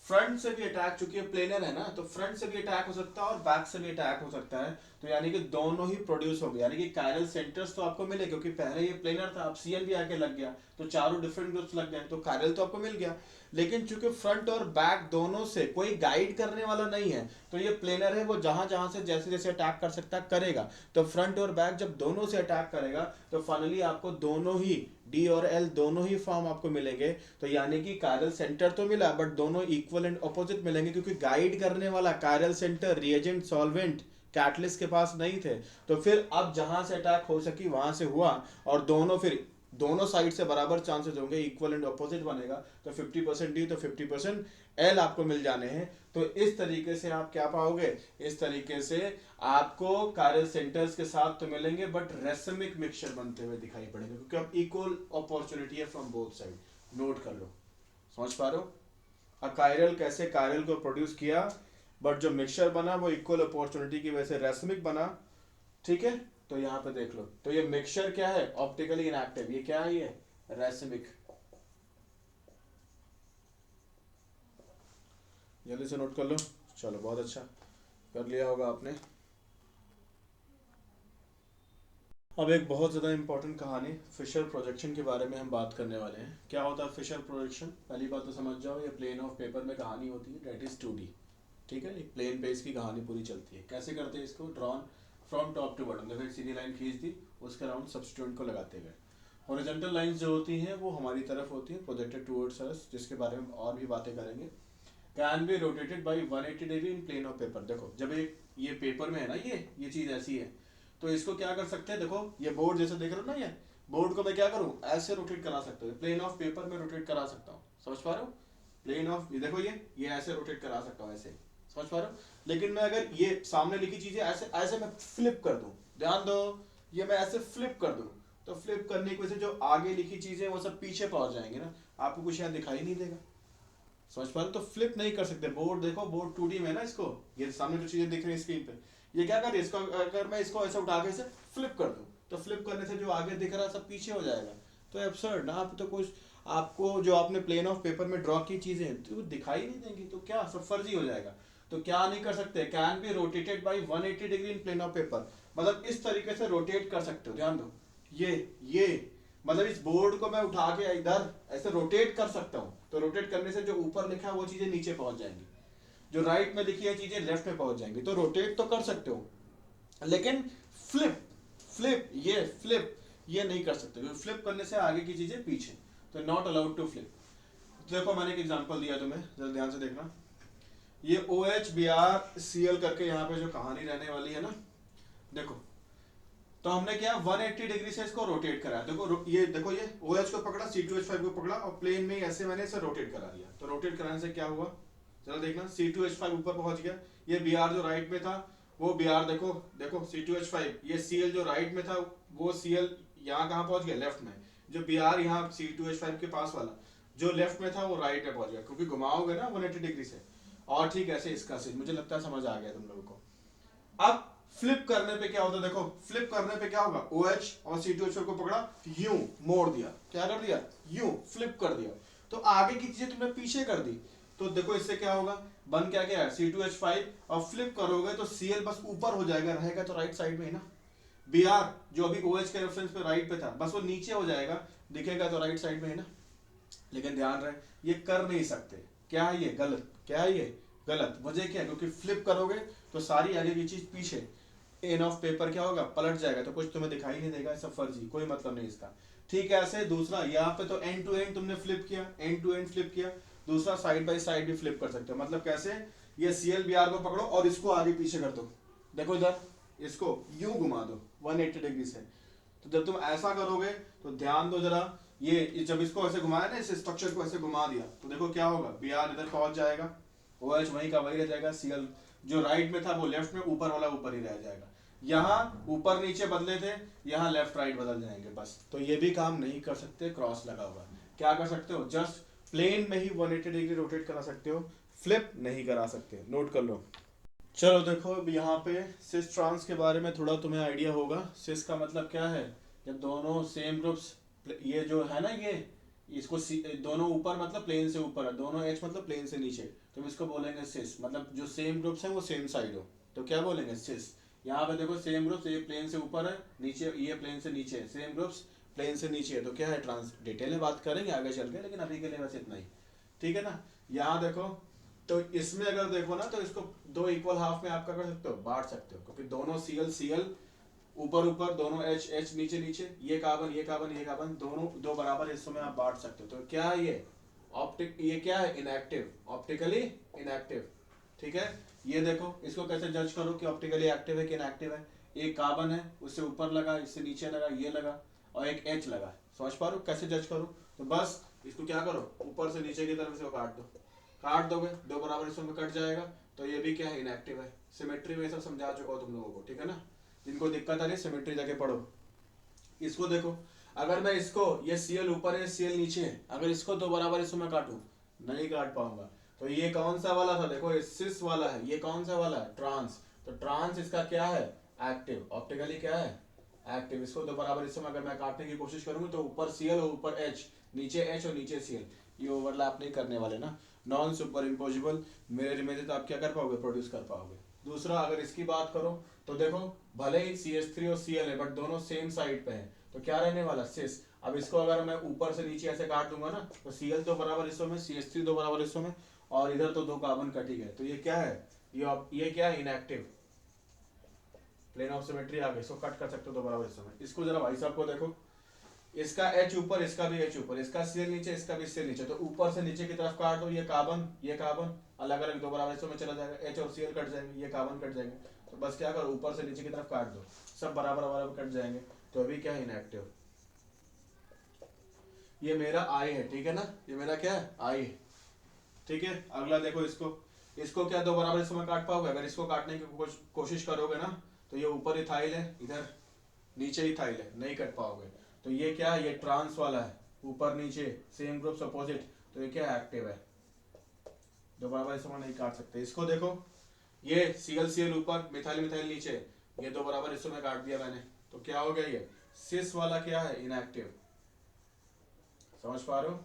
फ्रंट से भी अटैक, चूंकि प्लेनर है ना, तो फ्रंट से भी अटैक हो सकता है और बैक से भी अटैक हो सकता है, तो यानी कि दोनों ही प्रोड्यूस हो गए, यानी कि कायरल सेंटर्स तो आपको मिले, क्योंकि पहले ये प्लेनर था, अब सीएन भी आके लग गया, तो चारों डिफरेंट ग्रुप्स लग गए, तो कायरल तो आपको मिल गया। लेकिन चूंकि फ्रंट और बैक दोनों से कोई गाइड करने वाला नहीं है, तो ये प्लेनर है, वो जहां जहां से जैसे जैसे अटैक कर सकता है करेगा, तो फ्रंट और बैक जब दोनों से अटैक करेगा तो फाइनली आपको दोनों ही डी और एल दोनों ही फॉर्म आपको मिलेंगे। तो यानी कि कायरल सेंटर तो मिला, बट दोनों इक्वल एंड ऑपोजिट मिलेंगे, क्योंकि गाइड करने वाला chiral centre, reagent, solvent catalyst के पास नहीं थे। तो फिर अब जहां से अटैक हो सकी वहां से हुआ, और दोनों फिर दोनों साइड से बराबर चांसेस होंगे, इक्वल एंड ऑपोजिट बनेगा, तो 50% डी तो 50% एल आपको मिल जाने हैं। तो इस तरीके से आप क्या पाओगे, इस तरीके से आपको कायरल सेंटर्स के साथ तो मिलेंगे, बट रेसमिक मिक्सचर बनते हुए दिखाई पड़ेंगे, क्योंकि अब इक्वल अपॉर्चुनिटी है फ्रॉम बोथ साइड। नोट कर लो, समझ पा रहे हो, अकायरल कैसे कायरल को प्रोड्यूस किया, बट जो मिक्सचर बना वो इक्वल अपॉर्चुनिटी की वजह से रेसमिक बना, ठीक है। तो यहाँ पे देख लो, तो ये मिक्सचर क्या है, ऑप्टिकली इनएक्टिव, ये क्या है, ये रेसमिक। जल्दी से नोट कर लो, चलो बहुत अच्छा कर लिया होगा आपने। अब एक बहुत ज़्यादा इंपॉर्टेंट कहानी फिशर प्रोजेक्शन के बारे में हम बात करने वाले हैं। क्या होता है फिशर प्रोजेक्शन, पहली बात तो समझ जाओ, ये प्लेन ऑफ पेपर में कहानी होती है, डेट इज 2D, ठीक है, एक प्लेन पे इसकी कहानी पूरी चलती है। कैसे करते हैं इसको, drawn from top to bottom, देखो एक सीधी लाइन खींच दी, उसके अराउंड सब्सटीट्यूएंट को लगाते गए। हॉरिजॉन्टल लाइंस जो होती हैं वो हमारी तरफ होती हैं, प्रोजेक्टेड टुवर्ड्स अस, जिसके बारे में और भी बातें करेंगे। Can be rotated by 180 degree in plane of paper. देखो जब एक ये पेपर में है ना, ये चीज़ ऐसी है, तो इसको क्या कर सकते हैं, देखो ये बोर्ड जैसे देख रहे हो ना, ये बोर्ड को मैं क्या करूँ, ऐसे रोटेट करा सकता हूँ, प्लेन ऑफ पेपर में रोटेट करा सकता हूँ, समझ पा रहे हो, प्लेन ऑफ, ये देखो ये ऐसे रोटेट करा सकता हूँ, ऐसे, समझ पा रहे हो। लेकिन मैं अगर ये सामने लिखी चीजें ऐसे ऐसे मैं फ्लिप कर दूं, ध्यान दो, ये मैं ऐसे फ्लिप कर दूं, तो फ्लिप करने की वजह से जो आगे लिखी चीजें वो सब पीछे पहुंच जाएंगे ना, आपको कुछ यहाँ दिखाई नहीं देगा, समझ पा रहे हो। तो फ्लिप नहीं कर सकते, बोर्ड देखो, बोर्ड 2D में है ना, इसको ये सामने जो चीजें दिख रही है स्क्रीन पे, ये क्या कर रही है, इसको अगर मैं इसको ऐसे उठा के फ्लिप कर दूं, तो फ्लिप करने से जो आगे दिख रहा है सब पीछे हो जाएगा, तो एब्सर्ड ना, आप तो कुछ आपको जो आपने प्लेन ऑफ पेपर में ड्रॉ की चीजें तो दिखाई नहीं देंगी, तो क्या सब फर्जी हो जाएगा। तो क्या नहीं कर सकते, can be rotated by 180 degree in plane of paper, मतलब इस तरीके से रोटेट कर सकते हो। ध्यान दो, ये मतलब इस बोर्ड को मैं उठा के इधर ऐसे रोटेट कर सकता हूँ, तो रोटेट करने से जो ऊपर लिखा है वो चीजें नीचे पहुंच जाएंगी, जो राइट में लिखी है चीजें लेफ्ट में पहुंच जाएंगी। तो रोटेट तो कर सकते हो, लेकिन फ्लिप फ्लिप ये नहीं कर सकते, क्योंकि फ्लिप करने से आगे की चीजें पीछे, तो नॉट अलाउड टू फ्लिप। देखो मैंने एक एग्जांपल दिया तुम्हें, जरा ध्यान से देखना। ये OHBrCl करके यहाँ पे जो कहानी रहने वाली है ना, देखो तो हमने क्या 180 डिग्री से इसको रोटेट कराया। ये देखो ये OH को पकड़ा, C2H5 को पकड़ा और प्लेन में ऐसे मैंने इसे रोटेट करा दिया। तो रोटेट कराने से क्या हुआ, चलो देखना, C2H5 ऊपर पहुंच गया, ये Br जो राइट में था वो Br देखो C2H5, ये Cl जो राइट में था वो Cl यहाँ कहाँ पहुंच गया, लेफ्ट में। जो Br यहाँ C2H5 के पास वाला जो लेफ्ट में था वो राइट में पहुंच गया, क्योंकि घुमाओगे ना 180 डिग्री से। और ठीक ऐसे इसका से मुझे लगता है समझ आ गया तुम लोगों को। अब फ्लिप करने पे क्या होता है, देखो फ्लिप करने पे क्या होगा, OH और C2H5 को पकड़ा, यूं मोड़ दिया, क्या कर दिया, यूं फ्लिप कर दिया, तो आगे की चीजें तुमने पीछे कर दी। तो देखो इससे क्या होगा, बन क्या गया C2H5, और फ्लिप करोगे तो Cl बस ऊपर हो जाएगा, रहेगा तो राइट साइड में ही ना। Br जो अभी OH के रेफरेंस पे राइट पे था, बस वो नीचे हो जाएगा, दिखेगा तो राइट साइड में ही ना। लेकिन ध्यान रहे ये कर नहीं सकते, क्या है ये गलत, क्या है ये गलत। वजह क्या है, क्योंकि फ्लिप करोगे तो सारी आगे की चीज पीछे, एन ऑफ पेपर क्या होगा, पलट जाएगा, तो कुछ तुम्हें दिखाई नहीं देगा, सब फर्जी, कोई मतलब नहीं इसका। ठीक है, ऐसे दूसरा यहाँ पे तो एंड टू एंड तुमने फ्लिप किया, एंड टू एंड फ्लिप किया, दूसरा साइड बाय साइड भी फ्लिप कर सकते हो। मतलब कैसे, ये ClBr को पकड़ो और इसको आगे पीछे कर दो, देखो इधर इसको यूं घुमा दो 180 डिग्री से। तो जब तुम ऐसा करोगे तो ध्यान दो जरा, ये जब इसको ऐसे घुमाया ना, इस स्ट्रक्चर को ऐसे घुमा दिया, तो देखो क्या होगा, Br इधर पहुंच जाएगा, OH वहीं का वहीं रह जाएगा, Cl जो राइट में था वो लेफ्ट में, ऊपर वाला ऊपर ही रह जाएगा। यहाँ ऊपर नीचे बदले थे, यहाँ लेफ्ट राइट बदल जाएंगे बस। तो ये भी काम नहीं कर सकते, क्रॉस लगा हुआ। क्या कर सकते हो, जस्ट प्लेन में ही 180 डिग्री रोटेट करा सकते हो, फ्लिप नहीं करा सकते, नोट कर लो। चलो देखो अब यहाँ पे सिस ट्रांस के बारे में थोड़ा तुम्हें आइडिया होगा। सिस का मतलब क्या है, जब दोनों सेम ग्रुप्स, ये जो है ना ये इसको दोनों ऊपर मतलब प्लेन से ऊपर है, दोनों H मतलब प्लेन से नीचे, तो हम इसको बोलेंगे सिस। मतलब जो सेम ग्रुप्स हैं वो सेम साइड हो, तो क्या बोलेंगे, सिस। यहाँ पे देखो सेम ग्रुप्स, ये प्लेन से ऊपर है, नीचे ये प्लेन से नीचे है, सेम ग्रुप्स प्लेन से नीचे है, तो क्या है ट्रांस। डिटेल में बात करेंगे आगे चल के, लेकिन अभी के लिए बस इतना ही, ठीक है ना। यहाँ देखो, तो इसमें अगर देखो ना, तो इसको दो इक्वल हाफ में आप क्या कर सकते हो, बांट सकते हो, क्योंकि दोनों Cl ऊपर ऊपर, दोनों H नीचे नीचे, ये कार्बन, दोनों दो बराबर हिस्सों में आप बांट सकते हो। तो क्या है ये ये क्या है, इनएक्टिव, ऑप्टिकली इनएक्टिव, ठीक है। ये देखो इसको कैसे जज करो कि ऑप्टिकली एक्टिव है कि इनएक्टिव है। एक कार्बन है, उससे ऊपर लगा, इससे नीचे लगा, ये लगा, और एक H लगा, समझ पा रहे हो कैसे जज करो। तो बस इसको क्या करो, ऊपर से नीचे की तरफ से काट दो, काट दोगे दो बराबर हिस्सों में कट जाएगा, तो ये भी क्या है, इनएक्टिव है। सिमेट्री में सब समझा चुका हूं तुम लोगों को, ठीक है ना। जिनको दिक्कत आ रही है सिमेट्री जाके पढ़ो। इसको देखो, अगर मैं इसको, ये Cl ऊपर है Cl नीचे है, अगर इसको दो बराबर हिस्सों में काटूं, नहीं काट पाऊंगा। तो ये कौन सा वाला था, देखो ये सिस वाला है, ये कौन सा वाला है, ट्रांस। तो ट्रांस इसका क्या है, एक्टिव, ऑप्टिकली क्या है, एक्टिव। इसको दो बराबर हिस्सों में अगर मैं काटने की कोशिश करूंगी, तो ऊपर Cl और ऊपर H, नीचे H और नीचे Cl, ये ओवरलैप नहीं करने वाले ना, non super imposable mirror image, तो आप क्या कर पाओगे, प्रोड्यूस कर पाओगे। दूसरा अगर इसकी बात करो, तो देखो भले ही CH3 और Cl है, बट दोनों सेम साइड पे हैं, तो क्या रहने वाला, सिस। अब इसको अगर मैं ऊपर से नीचे ऐसे काट दूंगा ना, तो Cl दो बराबर हिस्सों में, CH3 दो बराबर हिस्सों में, और इधर तो दो कार्बन कट ही गए, तो ये क्या है, ये क्या है, इनएक्टिव। प्लेन ऑफ सिमेट्री आ गई, इसको कट कर सकते हो दो बराबर हिस्सों में। इसको जरा भाई साहब को देखो, इसका H ऊपर, इसका भी H ऊपर, इसका Cl नीचे, इसका भी Cl नीचे, तो ऊपर से नीचे की तरफ काट दो, ये कार्बन अलग अलग दो बराबर हिस्सों में चला जाएगा, H और Cl कट जाएंगे, ये कार्बन कट जाएंगे। तो बस क्या करो, ऊपर से नीचे की तरफ काट दो, सब बराबर बराबर कट जाएंगे, तो अभी क्या है, इनएक्टिव। ये मेरा I है, ठीक है ना, ये मेरा क्या है, I है, ठीक है। अगला देखो इसको क्या दो बराबर हिस्सों में काट पाओगे, अगर इसको काटने की कोशिश करोगे ना, तो ये ऊपर इथाइल है, इधर नीचे इथाइल है, नहीं कट पाओगे। तो ये क्या है, ये ट्रांस वाला है, ऊपर नीचे सेम ग्रुप्स अपोजिट, तो ये क्या एक्टिव है, दो बराबर हिस्सों में नहीं काट सकते। इसको देखो, ये Cl ऊपर, मिथाइल नीचे, ये दो बराबर हिस्सों में काट दिया मैंने, तो क्या हो गया, ये सिस वाला क्या है, इनएक्टिव, समझ पा रहे हो।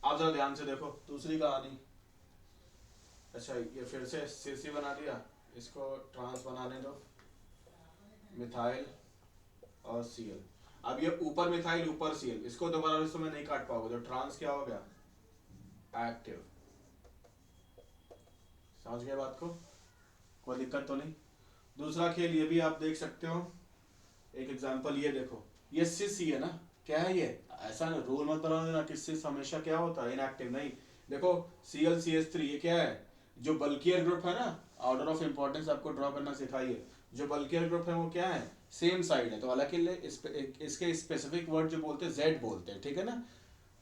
आप जरा ध्यान से देखो दूसरी कहानी। अच्छा ये फिर से सीसी बना दिया, इसको ट्रांस बनाने दो, मिथाइल और सीएल। अब ये ऊपर मिथाइल ऊपर सीएल, इसको दोबारा इसको मैं नहीं काट पाऊंगा, तो ट्रांस क्या हो गया, एक्टिव। समझ गए बात को, कोई दिक्कत तो नहीं। दूसरा खेल ये भी आप देख सकते हो, एक एग्जांपल ये देखो, ये सिस ही है ना, क्या है ये, ऐसा ना रोल मत बना देना कि सिस हमेशा क्या होता है, इनएक्टिव नहीं। देखो Cl CH3 ये क्या है, जो बल्कियर ग्रुप है ना, ऑर्डर ऑफ इंपॉर्टेंस आपको ड्रॉ करना सिखाइए, जो बल्कियर ग्रुप है वो क्या है, सेम साइड है, तो हालांकि इसके स्पेसिफिक वर्ड जो बोलते हैं जेड बोलते हैं, ठीक है ना,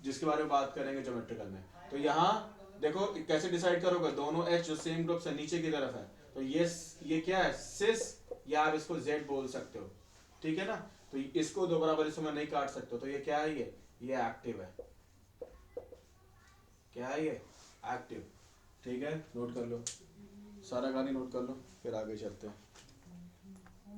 जिसके बारे में बात करेंगे ज्योमेट्रिकल में। तो यहाँ देखो कैसे डिसाइड करोगे, दोनों एच जो सेम ग्रुप से नीचे की तरफ है, तो ये क्या है सिस, या आप इसको जेड बोल सकते हो, ठीक है ना। तो इसको दो बराबर इसको मैं नहीं काट सकता, तो ये क्या है, ये एक्टिव है, क्या है ये, एक्टिव। ठीक है, नोट कर लो, सारा कहानी नोट कर लो, फिर आगे चलते हैं।